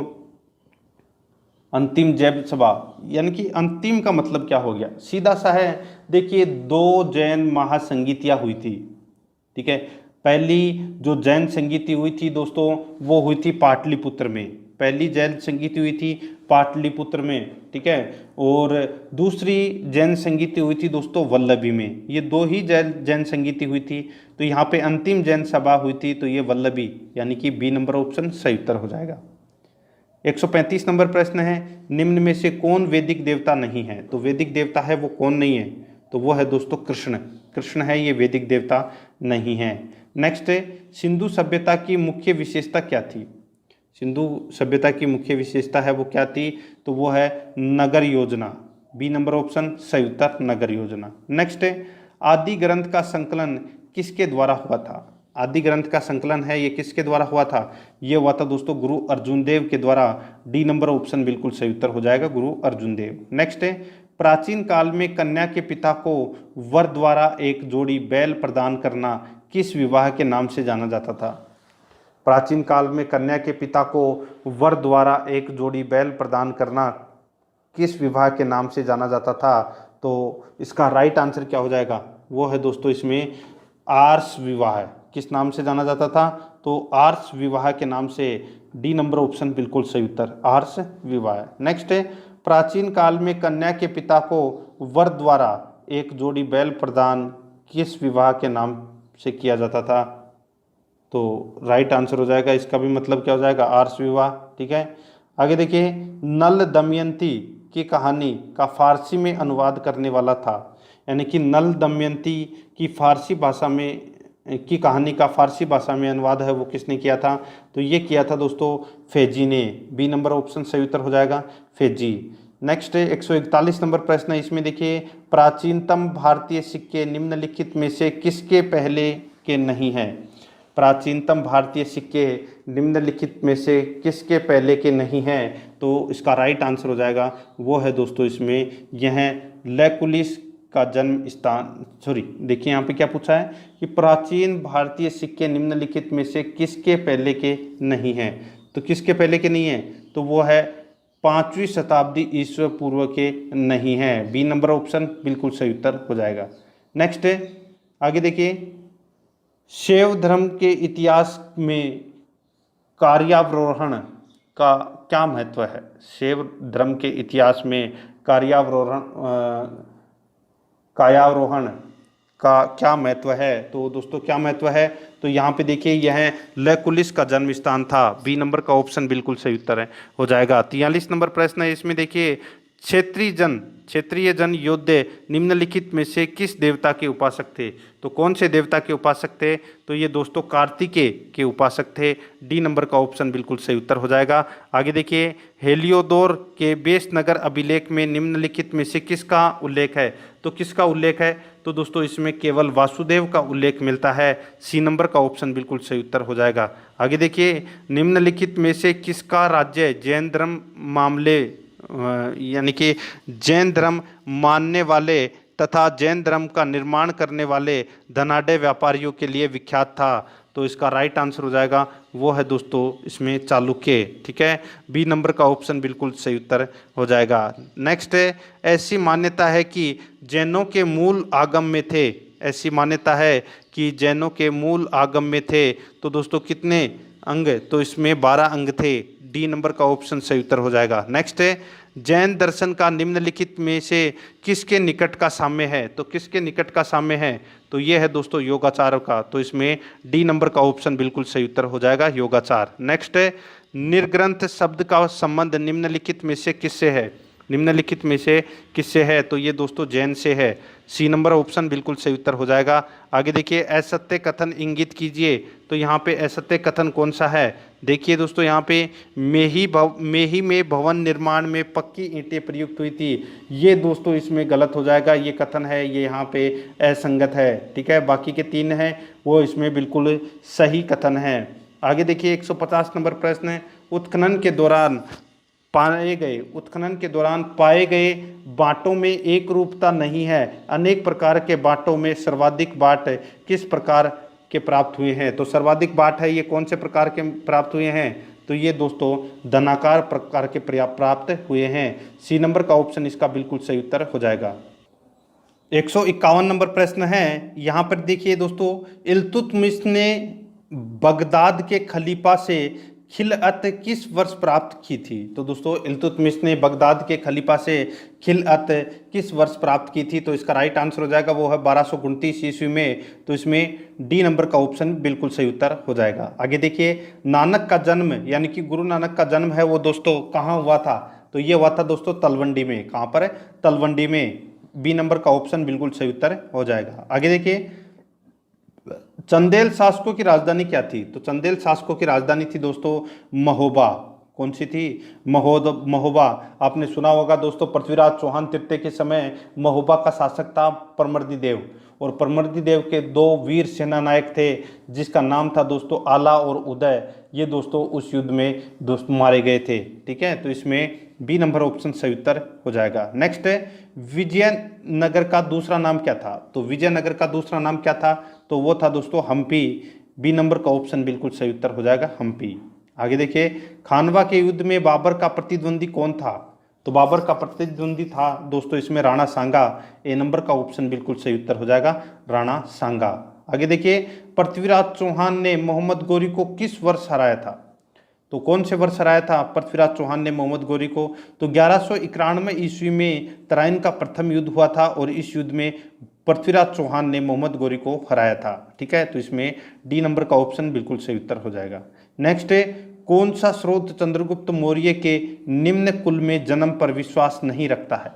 अंतिम जैन सभा यानी कि अंतिम का मतलब क्या हो गया, सीधा सा है। देखिए, दो जैन महासंगीतियाँ हुई थी, ठीक है। पहली जो जैन संगीति हुई थी दोस्तों, वो हुई थी पाटलिपुत्र में। पहली जैन संगीति हुई थी पाटलिपुत्र में, ठीक है। और दूसरी जैन संगीति हुई थी दोस्तों वल्लभी में। ये दो ही जैन संगीति हुई थी। तो यहाँ पे अंतिम जैन सभा हुई थी तो ये वल्लभी, यानी कि बी नंबर ऑप्शन सही उत्तर हो जाएगा। 135 नंबर प्रश्न है, निम्न में से कौन वैदिक देवता नहीं है? तो वैदिक देवता है वो कौन नहीं है? तो वो है दोस्तों कृष्ण। कृष्ण है, ये वैदिक देवता नहीं है। नेक्स्ट है, सिंधु सभ्यता की मुख्य विशेषता क्या थी? सिंधु सभ्यता की मुख्य विशेषता है वो क्या थी? तो वो है नगर योजना। बी नंबर ऑप्शन सही उत्तर, नगर योजना। नेक्स्ट है, आदि ग्रंथ का संकलन किसके द्वारा हुआ था? आदि ग्रंथ का संकलन है ये किसके द्वारा हुआ था? ये हुआ था दोस्तों गुरु अर्जुन देव के द्वारा। डी नंबर ऑप्शन बिल्कुल सही उत्तर हो जाएगा, गुरु अर्जुन देव। नेक्स्ट है, प्राचीन काल में कन्या के पिता को वर द्वारा एक जोड़ी बैल प्रदान करना किस विवाह के नाम से जाना जाता था? प्राचीन काल में कन्या के पिता को वर द्वारा एक जोड़ी बैल प्रदान करना किस विवाह के नाम से जाना जाता था? तो इसका राइट आंसर क्या हो जाएगा? वो है दोस्तों इसमें आर्ष विवाह। किस नाम से जाना जाता था? तो आर्ष विवाह के नाम से। डी नंबर ऑप्शन बिल्कुल सही उत्तर, आर्ष विवाह। नेक्स्ट है, प्राचीन काल में कन्या के पिता को वर द्वारा एक जोड़ी बैल प्रदान किस विवाह के नाम से किया जाता था? तो राइट आंसर हो जाएगा, इसका भी मतलब क्या हो जाएगा? आर्ष विवाह, ठीक है। आगे देखिए, नल दमयंती की कहानी का फारसी में अनुवाद करने वाला था, यानी कि नल दमयंती की फारसी भाषा में की कहानी का फारसी भाषा में अनुवाद है वो किसने किया था? तो ये किया था दोस्तों फेजी ने। बी नंबर ऑप्शन सही उत्तर हो जाएगा, फेजी। नेक्स्ट है 141 नंबर प्रश्न है, इसमें देखिए, प्राचीनतम भारतीय सिक्के निम्नलिखित में से किसके पहले के नहीं हैं? प्राचीनतम भारतीय सिक्के निम्नलिखित में से किसके पहले के नहीं हैं? तो इसका राइट आंसर हो जाएगा, वो है दोस्तों इसमें यह लैकुलिस का जन्म स्थान। सॉरी, देखिए यहाँ पे क्या पूछा है कि प्राचीन भारतीय सिक्के निम्नलिखित में से किसके पहले के नहीं हैं? तो किसके पहले के नहीं है? तो वो है 5वीं शताब्दी ईस्वी पूर्व के नहीं हैं। बी नंबर ऑप्शन बिल्कुल सही उत्तर हो जाएगा। नेक्स्ट है, आगे देखिए, शैव धर्म के इतिहास में कार्यावरोहण का क्या महत्व है? शैव धर्म के इतिहास में कायारोहण का क्या महत्व है? तो दोस्तों क्या महत्व है? तो यहाँ पे देखिए, यह लैकुलिस का जन्म स्थान था। बी नंबर का ऑप्शन बिल्कुल सही उत्तर है हो जाएगा। 43 नंबर प्रश्न है, इसमें देखिए, क्षेत्रीय जन योद्धे निम्नलिखित में से किस देवता के उपासक थे? तो कौन से देवता के उपासक थे? तो ये दोस्तों कार्तिकेय के उपासक थे। डी नंबर का ऑप्शन बिल्कुल सही उत्तर हो जाएगा। आगे देखिए, हेलियोदोर के बेसनगर अभिलेख में निम्नलिखित में से किसका उल्लेख है? तो किसका उल्लेख है? तो दोस्तों इसमें केवल वासुदेव का उल्लेख मिलता है। सी नंबर का ऑप्शन बिल्कुल सही उत्तर हो जाएगा। आगे देखिए, निम्नलिखित में से किसका राज्य जैन धर्म मामले यानी कि जैन धर्म मानने वाले तथा जैन धर्म का निर्माण करने वाले धनाढ़ व्यापारियों के लिए विख्यात था? तो इसका राइट आंसर हो जाएगा, वो है दोस्तों इसमें चालुक्य, ठीक है। बी नंबर का ऑप्शन बिल्कुल सही उत्तर हो जाएगा। नेक्स्ट है, ऐसी मान्यता है कि जैनों के मूल आगम में थे। ऐसी मान्यता है कि जैनों के मूल आगम में थे। तो दोस्तों कितने अंग? तो इसमें 12 अंग थे। डी नंबर का ऑप्शन सही उत्तर हो जाएगा। नेक्स्ट है, जैन दर्शन का निम्नलिखित में से किसके निकट का साम्य है? तो किसके निकट का साम्य है? तो ये है दोस्तों योगाचार का। तो इसमें डी नंबर का ऑप्शन बिल्कुल सही उत्तर हो जाएगा, योगाचार। नेक्स्ट है, निर्ग्रंथ शब्द का संबंध निम्नलिखित में से किससे है? निम्नलिखित में से किससे है? तो ये दोस्तों जैन से है। सी नंबर ऑप्शन बिल्कुल सही उत्तर हो जाएगा। आगे देखिए, असत्य कथन इंगित कीजिए। तो यहाँ पे असत्य कथन कौन सा है? देखिए दोस्तों, यहाँ पे मेही में भवन निर्माण में पक्की ईंटें प्रयुक्त हुई थी। ये दोस्तों इसमें गलत हो जाएगा, ये कथन है ये यहाँ पे असंगत है, ठीक है। बाकी के 3 हैं वो इसमें बिल्कुल सही कथन है। आगे देखिए 150 नंबर प्रश्न है, उत्खनन के दौरान पाए गए उत्खनन के दौरान पाए गए बांटों में एक रूपता नहीं है, अनेक प्रकार के बांटों में सर्वाधिक बांट किस प्रकार के प्राप्त हुए हैं। तो सर्वाधिक बांट है ये कौन से प्रकार के प्राप्त हुए हैं, तो ये दोस्तों धनाकार प्रकार के प्राप्त हुए हैं। सी नंबर का ऑप्शन इसका बिल्कुल सही उत्तर हो जाएगा। 151 नंबर प्रश्न है, यहाँ पर देखिए दोस्तों, इल्तुतमिश ने बगदाद के खलीफा से खिलअत किस वर्ष प्राप्त की थी। तो दोस्तों इल्तुतमिश ने बगदाद के खलीफा से खिलअत किस वर्ष प्राप्त की थी, तो इसका राइट आंसर हो जाएगा वो है 1229 ईस्वी में। तो इसमें डी नंबर का ऑप्शन बिल्कुल सही उत्तर हो जाएगा। आगे देखिए, नानक का जन्म यानी कि गुरु नानक का जन्म है वो दोस्तों कहाँ हुआ था, तो ये हुआ था दोस्तों तलवंडी में। कहाँ पर है, तलवंडी में। बी नंबर का ऑप्शन बिल्कुल सही उत्तर हो जाएगा। आगे देखिए, चंदेल शासकों की राजधानी क्या थी, तो चंदेल शासकों की राजधानी थी दोस्तों महोबा। कौन सी थी, महोबा। आपने सुना होगा दोस्तों, पृथ्वीराज चौहान तृतीय के समय महोबा का शासक था परमर्दी देव, और परमर्दी देव के दो वीर सेना नायक थे जिसका नाम था दोस्तों आला और उदय। ये दोस्तों उस युद्ध में दोस्तों मारे गए थे। ठीक है, तो इसमें बी नंबर ऑप्शन सही उत्तर हो जाएगा। नेक्स्ट है, विजयनगर का दूसरा नाम क्या था, तो विजयनगर का दूसरा नाम क्या था, तो वो था दोस्तों हम्पी। बी नंबर का ऑप्शन बिल्कुल सही उत्तर हो जाएगा, हम्पी। आगे देखिए, खानवा के युद्ध में बाबर का प्रतिद्वंदी कौन था, तो बाबर का प्रतिद्वंदी था दोस्तों इसमें राणा सांगा। ए नंबर का ऑप्शन बिल्कुल सही उत्तर हो जाएगा, राणा सांगा। आगे देखिए, पृथ्वीराज चौहान ने मोहम्मद गौरी को किस वर्ष हराया था, तो कौन से वर्ष हराया था पृथ्वीराज चौहान ने मोहम्मद गौरी को, तो 1191 ईस्वी में तराइन का प्रथम युद्ध हुआ था और इस युद्ध में पृथ्वीराज चौहान ने मोहम्मद गौरी को हराया था। ठीक है, तो इसमें डी नंबर का ऑप्शन बिल्कुल सही उत्तर हो जाएगा। नेक्स्ट है, कौन सा स्रोत चंद्रगुप्त मौर्य के निम्न कुल में जन्म पर विश्वास नहीं रखता है,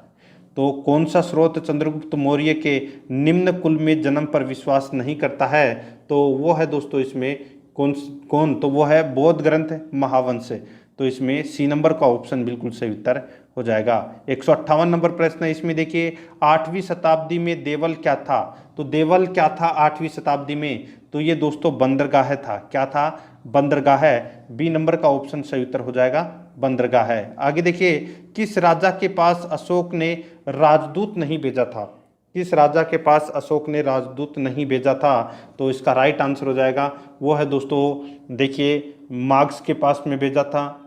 तो कौन सा स्रोत चंद्रगुप्त मौर्य के निम्न कुल में जन्म पर विश्वास नहीं करता है, तो वो है दोस्तों इसमें कौन तो वो है बौद्ध ग्रंथ महावंश। तो इसमें सी नंबर का ऑप्शन बिल्कुल सही उत्तर हो जाएगा। 158 नंबर प्रश्न है, इसमें देखिए, 8वीं शताब्दी में देवल क्या था, तो देवल क्या था 8वीं शताब्दी में, तो ये दोस्तों बंदरगाह था। क्या था, बंदरगाह है। बी नंबर का ऑप्शन सही उत्तर हो जाएगा, बंदरगाह है। आगे देखिए, किस राजा के पास अशोक ने राजदूत नहीं भेजा था, किस राजा के पास अशोक ने राजदूत नहीं भेजा था, तो इसका राइट आंसर हो जाएगा वो है दोस्तों देखिए मार्क्स के पास में भेजा था,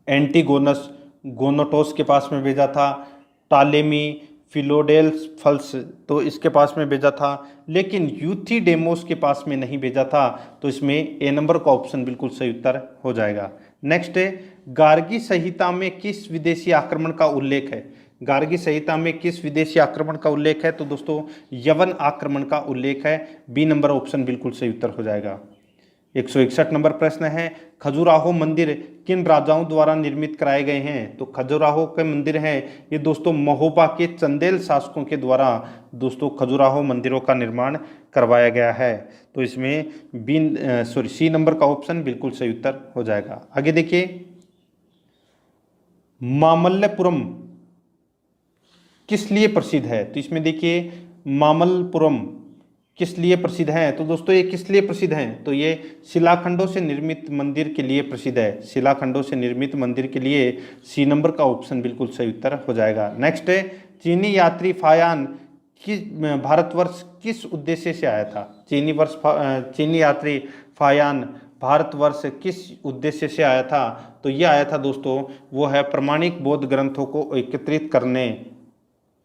एंटीगोनस गोनोटोस के पास में भेजा था, टालेमी फिलोडेल्फस तो इसके पास में भेजा था, लेकिन यूथिडेमोस के पास में नहीं भेजा था। तो इसमें ए नंबर का ऑप्शन बिल्कुल सही उत्तर हो जाएगा। नेक्स्ट है, गार्गी संहिता में किस विदेशी आक्रमण का उल्लेख है, गार्गी संहिता में किस विदेशी आक्रमण का उल्लेख है, तो दोस्तों यवन आक्रमण का उल्लेख है। बी नंबर ऑप्शन बिल्कुल सही उत्तर हो जाएगा। 161 नंबर प्रश्न है, खजुराहो मंदिर किन राजाओं द्वारा निर्मित कराए गए हैं, तो खजुराहो के मंदिर हैं ये दोस्तों महोबा के चंदेल शासकों के द्वारा दोस्तों खजुराहो मंदिरों का निर्माण करवाया गया है। तो इसमें सी नंबर का ऑप्शन बिल्कुल सही उत्तर हो जाएगा। आगे देखिए, मामल्लपुरम किस लिए प्रसिद्ध है, तो इसमें देखिए मामल्लपुरम किस लिए प्रसिद्ध है, तो दोस्तों ये किस लिए प्रसिद्ध हैं, तो ये शिलाखंडों से निर्मित मंदिर के लिए प्रसिद्ध है। शिलाखंडों से निर्मित मंदिर के लिए सी नंबर का ऑप्शन बिल्कुल सही उत्तर हो जाएगा। नेक्स्ट है, चीनी यात्री फायान किस भारतवर्ष किस उद्देश्य से आया था, चीनी यात्री फायान भारतवर्ष किस उद्देश्य से आया था, तो ये आया था दोस्तों वो है प्रमाणिक बौद्ध ग्रंथों को एकत्रित करने।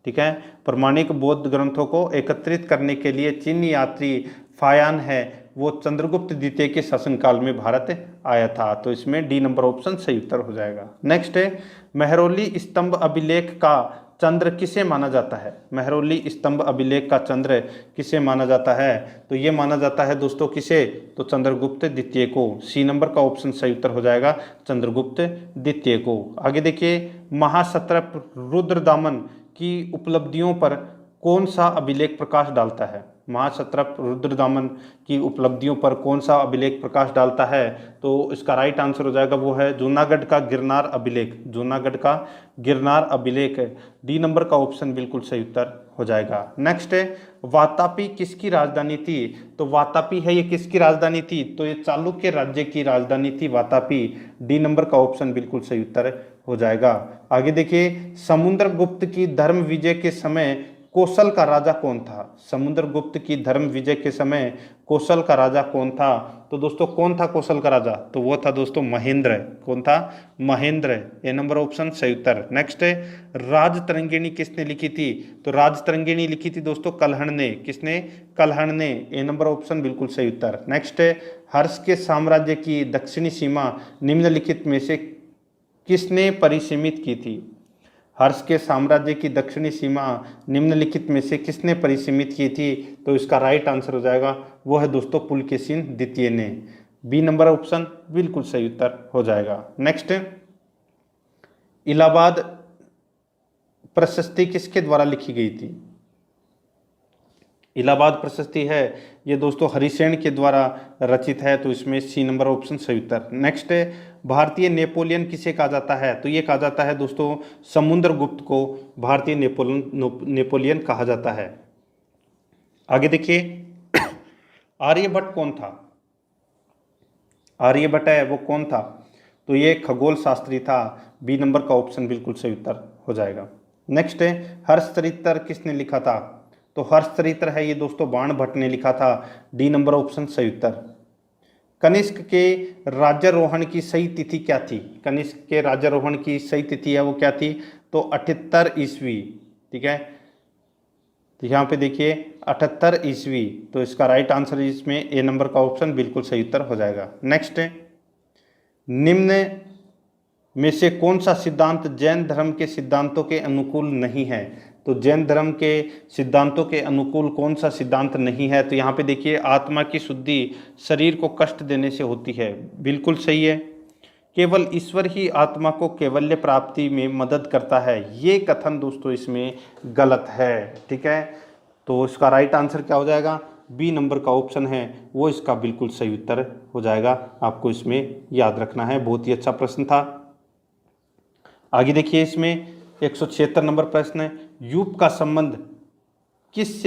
ठीक है, प्रमाणिक बौद्ध ग्रंथों को एकत्रित करने के लिए चीनी यात्री फायान है वो चंद्रगुप्त द्वितीय के शासनकाल में भारत आया था। तो इसमें डी नंबर ऑप्शन सही उत्तर हो जाएगा। नेक्स्ट है, मेहरौली स्तंभ अभिलेख का चंद्र किसे माना जाता है, मेहरौली स्तंभ अभिलेख का चंद्र किसे माना जाता है, तो ये माना जाता है दोस्तों किसे, तो चंद्रगुप्त द्वितीय को। सी नंबर का ऑप्शन सही उत्तर हो जाएगा, चंद्रगुप्त द्वितीय को। आगे देखिए, महासत्रप रुद्रदामन की उपलब्धियों पर कौन सा अभिलेख प्रकाश डालता है? महाक्षत्रप रुद्रदामन की उपलब्धियों पर कौन सा अभिलेख प्रकाश डालता है? तो इसका राइट आंसर हो जाएगा वो है जूनागढ़ का गिरनार अभिलेख। जूनागढ़ का गिरनार अभिलेख है। डी नंबर का ऑप्शन बिल्कुल सही उत्तर हो जाएगा। नेक्स्ट है, वातापी किसकी राजधानी थी? तो वातापी है ये किसकी राजधानी थी? तो ये चालुक्य राज्य की राजधानी थी वातापी। डी नंबर का ऑप्शन बिल्कुल सही उत्तर हो जाएगा। आगे देखिए, समुद्रगुप्त की धर्म विजय के समय कौशल का राजा कौन था? समुद्रगुप्त की धर्म विजय के समय कौशल का राजा कौन था? तो दोस्तों कौन था कौशल का राजा? तो वो था दोस्तों महेंद्र। कौन था? महेंद्र। ए नंबर ऑप्शन सही उत्तर। नेक्स्ट है, राजतरंगिणी किसने लिखी थी? तो राजतरंगिणी लिखी थी दोस्तों कल्हण ने। किसने? कल्हण ने। ए नंबर ऑप्शन बिल्कुल सही उत्तर। नेक्स्ट है, हर्ष के साम्राज्य की दक्षिणी सीमा निम्नलिखित में से किसने परिसीमित की थी? हर्ष के साम्राज्य की दक्षिणी सीमा निम्नलिखित में से किसने परिसीमित की थी? तो इसका राइट आंसर हो जाएगा वो है दोस्तों पुलकेशिन द्वितीय ने। बी नंबर ऑप्शन बिल्कुल सही उत्तर हो जाएगा। नेक्स्ट, इलाहाबाद प्रशस्ति किसके द्वारा लिखी गई थी? इलाहाबाद प्रशस्ति है ये दोस्तों हरिसेन के द्वारा रचित है। तो इसमें सी नंबर ऑप्शन सही उत्तर। नेक्स्ट है, भारतीय नेपोलियन किसे कहा जाता है? तो ये कहा जाता है दोस्तों समुद्रगुप्त को भारतीय नेपोलियन कहा जाता है। आगे देखिए, आर्यभट्ट कौन था? आर्यभट्ट है वो कौन था? तो ये खगोल शास्त्री था। बी नंबर का ऑप्शन बिल्कुल सही उत्तर हो जाएगा। नेक्स्ट है, हर्षचरित्र किसने लिखा था? तो हर्षचरित्र है ये दोस्तों बाणभट्ट ने लिखा था। डी नंबर ऑप्शन सही उत्तर। कनिष्क के राज्यारोहण की सही तिथि क्या थी? कनिष्क के राज्यारोहण की सही तिथि है वो क्या थी? तो 78 ईस्वी। ठीक है, तो यहाँ पे देखिए 78 ईस्वी। तो इसका राइट आंसर इसमें ए नंबर का ऑप्शन बिल्कुल सही उत्तर हो जाएगा। नेक्स्ट है, निम्न में से कौन सा सिद्धांत जैन धर्म के सिद्धांतों के अनुकूल नहीं है? तो जैन धर्म के सिद्धांतों के अनुकूल कौन सा सिद्धांत नहीं है? तो यहाँ पे देखिए, आत्मा की शुद्धि शरीर को कष्ट देने से होती है। बिल्कुल सही है। केवल ईश्वर ही आत्मा को कैवल्य प्राप्ति में मदद करता है, ये कथन दोस्तों इसमें गलत है। ठीक है, तो इसका राइट आंसर क्या हो जाएगा? बी नंबर का ऑप्शन है वो इसका बिल्कुल सही उत्तर हो जाएगा। आपको इसमें याद रखना है। बहुत ही अच्छा प्रश्न था। आगे देखिए, इसमें 176 नंबर प्रश्न है, यूप का संबंध किस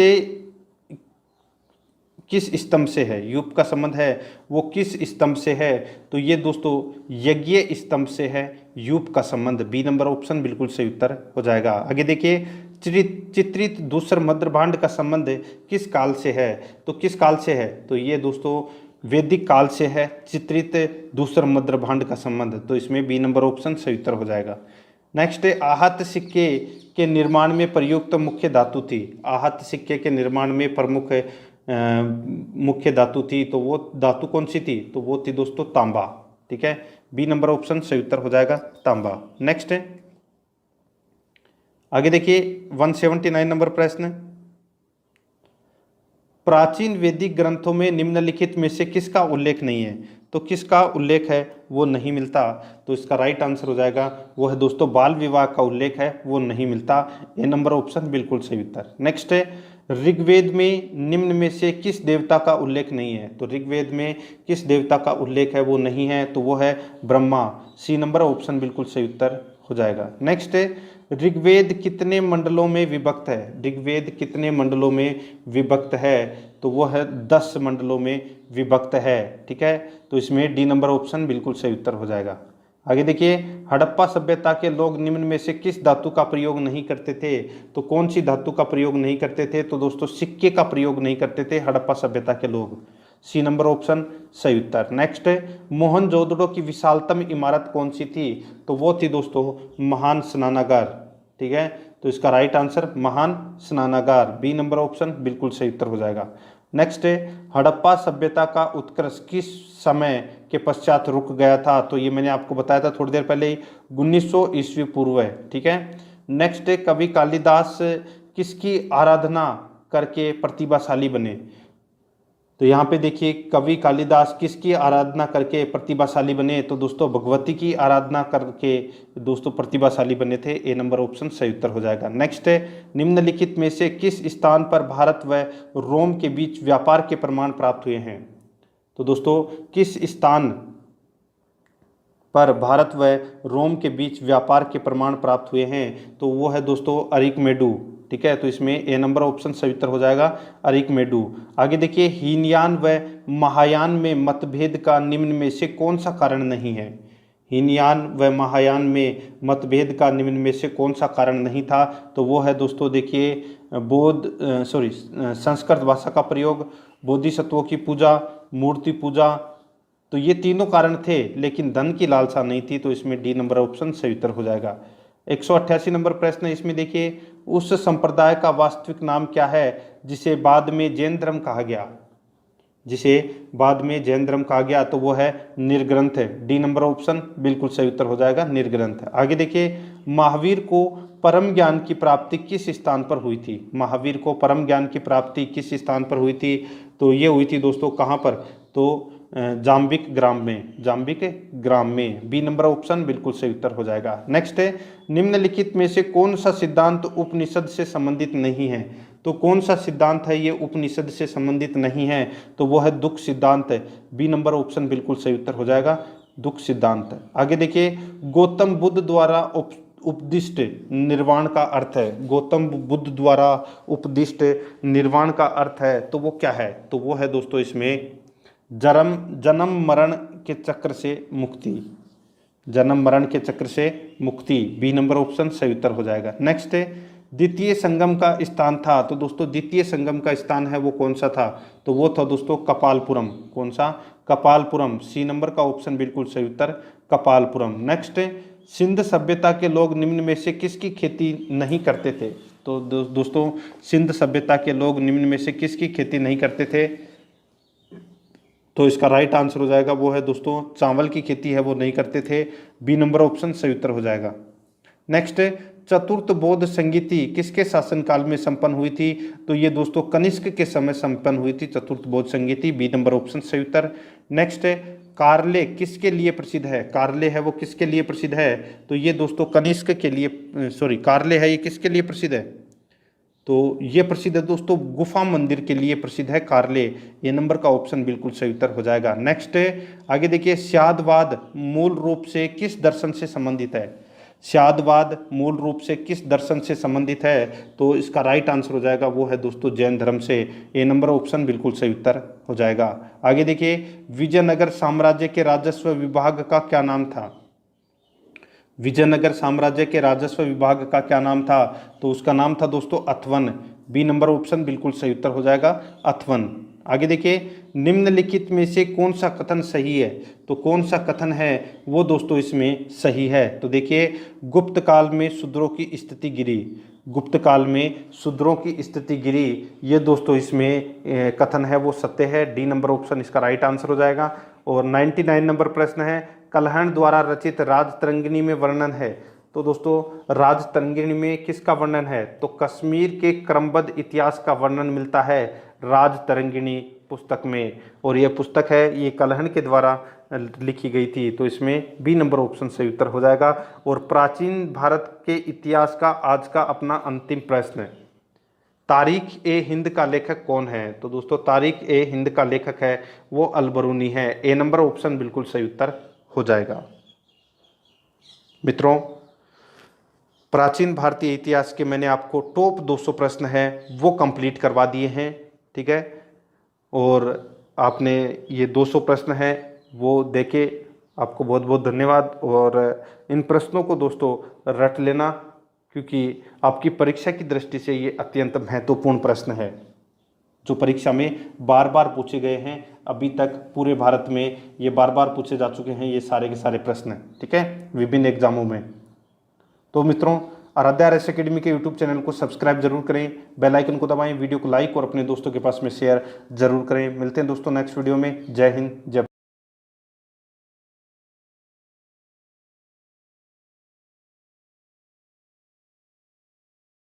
स्तंभ से है? यूप का संबंध है वो किस स्तंभ से है? तो ये दोस्तों यज्ञ स्तंभ से है यूप का संबंध। बी नंबर ऑप्शन बिल्कुल सही उत्तर हो जाएगा। आगे देखिए, चित्रित दूसर मध्यभांड का संबंध किस काल से है? तो किस काल से है? तो ये दोस्तों वैदिक काल से है चित्रित दूसर मध्यभांड का संबंध। तो इसमें बी नंबर ऑप्शन सही उत्तर हो जाएगा। नेक्स्ट है, आहत सिक्के के निर्माण में प्रयुक्त मुख्य धातु थी। आहत सिक्के के निर्माण में प्रमुख मुख्य धातु थी, तो वो धातु कौन सी थी? तो वो थी दोस्तों तांबा। ठीक है, बी नंबर ऑप्शन सही उत्तर हो जाएगा तांबा। नेक्स्ट है, आगे देखिए 179 नंबर प्रश्न, प्राचीन वैदिक ग्रंथों में निम्नलिखित में से किसका उल्लेख नहीं है? तो किसका उल्लेख है वो नहीं मिलता? तो इसका राइट आंसर हो जाएगा वो है दोस्तों बाल विवाह का उल्लेख है वो नहीं मिलता। ए नंबर ऑप्शन बिल्कुल सही उत्तर। नेक्स्ट है, ऋग्वेद में निम्न में से किस देवता का उल्लेख नहीं है? तो ऋग्वेद में किस देवता का उल्लेख है वो नहीं है? तो वो है ब्रह्मा। सी नंबर ऑप्शन बिल्कुल सही उत्तर हो जाएगा। नेक्स्ट है, ऋग्वेद कितने मंडलों में विभक्त है? ऋग्वेद कितने मंडलों में विभक्त है? तो वो है 10 मंडलों में विभक्त है। ठीक है, तो इसमें डी नंबर ऑप्शन बिल्कुल सही उत्तर हो जाएगा। आगे देखिए, हड़प्पा सभ्यता के लोग निम्न में से किस धातु का प्रयोग नहीं करते थे? तो कौन सी धातु का प्रयोग नहीं करते थे? तो दोस्तों सिक्के का प्रयोग नहीं करते थे हड़प्पा सभ्यता के लोग। सी नंबर ऑप्शन सही उत्तर। नेक्स्ट है, मोहनजोदड़ो की विशालतम इमारत कौन सी थी? तो वो थी दोस्तों महान स्नानागार। ठीक है, तो इसका राइट आंसर महान स्नानागार। बी नंबर ऑप्शन बिल्कुल सही उत्तर हो जाएगा। नेक्स्ट है, हड़प्पा सभ्यता का उत्कर्ष किस समय के पश्चात रुक गया था? तो ये मैंने आपको बताया था थोड़ी देर पहले ही, 1900 ईस्वी पूर्व है। ठीक है, नेक्स्ट है, कवि कालिदास किसकी आराधना करके प्रतिभाशाली बने? तो यहाँ पे देखिए कवि कालिदास किसकी आराधना करके प्रतिभाशाली बने, तो दोस्तों भगवती की आराधना करके दोस्तों प्रतिभाशाली बने थे। ए नंबर ऑप्शन सही उत्तर हो जाएगा। नेक्स्ट है, निम्नलिखित में से किस स्थान पर भारत व रोम के बीच व्यापार के प्रमाण प्राप्त हुए हैं। तो दोस्तों किस स्थान पर भारत व रोम के बीच व्यापार के प्रमाण प्राप्त हुए हैं, तो वो है दोस्तों अरिकमेडु। ठीक है, तो इसमें ए नंबर ऑप्शन सही उत्तर हो जाएगा अरिकमेडु। आगे देखिए, हीनयान व महायान में मतभेद का निम्न में से कौन सा कारण नहीं है। हीनयान व महायान में मतभेद का निम्न में से कौन सा कारण नहीं था, तो वो है दोस्तों देखिए संस्कृत भाषा का प्रयोग, बोधिसत्वों की पूजा, मूर्ति पूजा। तो ये तीनों कारण थे, लेकिन धन की लालसा नहीं थी, तो इसमें डी नंबर ऑप्शन सही उत्तर हो जाएगा। 188 नंबर प्रश्न है, इसमें देखिए उस संप्रदाय का वास्तविक नाम क्या है जिसे बाद में जैन धर्म कहा गया। जिसे बाद में जैन धर्म कहा गया, तो वो है निर्ग्रंथ है। डी नंबर ऑप्शन बिल्कुल सही उत्तर हो जाएगा, निर्ग्रंथ। आगे देखिए, महावीर को परम ज्ञान की प्राप्ति किस स्थान पर हुई थी। महावीर को परम ज्ञान की प्राप्ति किस स्थान पर हुई थी, तो ये हुई थी दोस्तों कहाँ पर, तो जाम्बिक ग्राम में, जाम्बिक ग्राम में। बी नंबर ऑप्शन बिल्कुल सही उत्तर हो जाएगा। नेक्स्ट है, निम्नलिखित में से कौन सा सिद्धांत उपनिषद से संबंधित नहीं है। तो कौन सा सिद्धांत है ये उपनिषद से संबंधित नहीं है, तो वो है दुख सिद्धांत है। बी नंबर ऑप्शन बिल्कुल सही उत्तर हो जाएगा, दुख सिद्धांत। आगे देखिए, गौतम बुद्ध द्वारा उपदिष्ट निर्वाण का अर्थ है। गौतम बुद्ध द्वारा उपदिष्ट निर्वाण का अर्थ है, तो वो क्या है, तो वो है दोस्तों इसमें जन्म मरण के चक्र से मुक्ति, जन्म मरण के चक्र से मुक्ति। बी नंबर ऑप्शन सही उत्तर हो जाएगा। नेक्स्ट है, द्वितीय संगम का स्थान था। तो दोस्तों द्वितीय संगम का स्थान है वो कौन सा था, तो वो था दोस्तों कपालपुरम। कौन सा, कपालपुरम। सी नंबर का ऑप्शन बिल्कुल सही उत्तर, कपालपुरम। नेक्स्ट है, सिंध सभ्यता के लोग निम्न में से किसकी खेती नहीं करते थे। तो दोस्तों सिंध सभ्यता के लोग निम्न में से किसकी खेती नहीं करते थे, तो इसका राइट आंसर हो जाएगा वो है दोस्तों चावल की खेती है वो नहीं करते थे। बी नंबर ऑप्शन सही उत्तर हो जाएगा। नेक्स्ट, चतुर्थ बौद्ध संगीति किसके शासनकाल में संपन्न हुई थी, तो ये दोस्तों कनिष्क के समय संपन्न हुई थी चतुर्थ बौद्ध संगीति। बी नंबर ऑप्शन सही उत्तर। नेक्स्ट है, कार्ले किसके लिए प्रसिद्ध है। कार्ले है वो किसके लिए प्रसिद्ध है, तो ये दोस्तों कनिष्क के लिए, कार्ले है ये किसके लिए प्रसिद्ध है, तो ये प्रसिद्ध है दोस्तों गुफा मंदिर के लिए प्रसिद्ध है कार्ले। ये नंबर का ऑप्शन बिल्कुल सही उत्तर हो जाएगा। नेक्स्ट आगे देखिए, स्यादवाद मूल रूप से किस दर्शन से संबंधित है। स्यादवाद मूल रूप से किस दर्शन से संबंधित है, तो इसका राइट आंसर हो जाएगा वो है दोस्तों जैन धर्म से। ए नंबर ऑप्शन बिल्कुल सही उत्तर हो जाएगा। आगे देखिए, विजयनगर साम्राज्य के राजस्व विभाग का क्या नाम था। विजयनगर साम्राज्य के राजस्व विभाग का क्या नाम था, तो उसका नाम था दोस्तों अथवन। बी नंबर ऑप्शन बिल्कुल सही उत्तर हो जाएगा, अथवन। आगे देखिए, निम्नलिखित में से कौन सा कथन सही है, तो कौन सा कथन है वो दोस्तों इसमें सही है, तो देखिए गुप्त काल में शूद्रों की स्थिति गिरी। गुप्त काल में शूद्रों की स्थिति गिरी, ये दोस्तों इसमें कथन है वो सत्य है। डी नंबर ऑप्शन इसका राइट आंसर हो जाएगा। और 99 नंबर प्रश्न है, कल्हण द्वारा रचित राजतरंगिणी में वर्णन है। तो दोस्तों राजतरंगिणी में किसका वर्णन है, तो कश्मीर के क्रमबद्ध इतिहास का वर्णन मिलता है राजतरंगिणी पुस्तक में। और यह पुस्तक है ये कल्हण के द्वारा लिखी गई थी, तो इसमें बी नंबर ऑप्शन सही उत्तर हो जाएगा। और प्राचीन भारत के इतिहास का आज का अपना अंतिम प्रश्न है, तारीख ए हिंद का लेखक कौन है। तो दोस्तों तारीख ए हिंद का लेखक है वो अलबरूनी है। ए नंबर ऑप्शन बिल्कुल सही उत्तर हो जाएगा। मित्रों, प्राचीन भारतीय इतिहास के मैंने आपको टॉप 200 प्रश्न हैं वो कंप्लीट करवा दिए हैं, ठीक है। और आपने ये 200 प्रश्न हैं वो देखे, आपको बहुत बहुत धन्यवाद। और इन प्रश्नों को दोस्तों रट लेना, क्योंकि आपकी परीक्षा की दृष्टि से ये अत्यंत महत्वपूर्ण प्रश्न है जो परीक्षा में बार बार पूछे गए हैं। अभी तक पूरे भारत में ये बार बार पूछे जा चुके हैं ये सारे के सारे प्रश्न, ठीक है, विभिन्न एग्जामों में। तो मित्रों, आराध्या RS एकेडमी के यूट्यूब चैनल को सब्सक्राइब जरूर करें, बेल आइकन को दबाएं, वीडियो को लाइक और अपने दोस्तों के पास में शेयर जरूर करें। मिलते हैं दोस्तों नेक्स्ट वीडियो में। जय हिंद, जय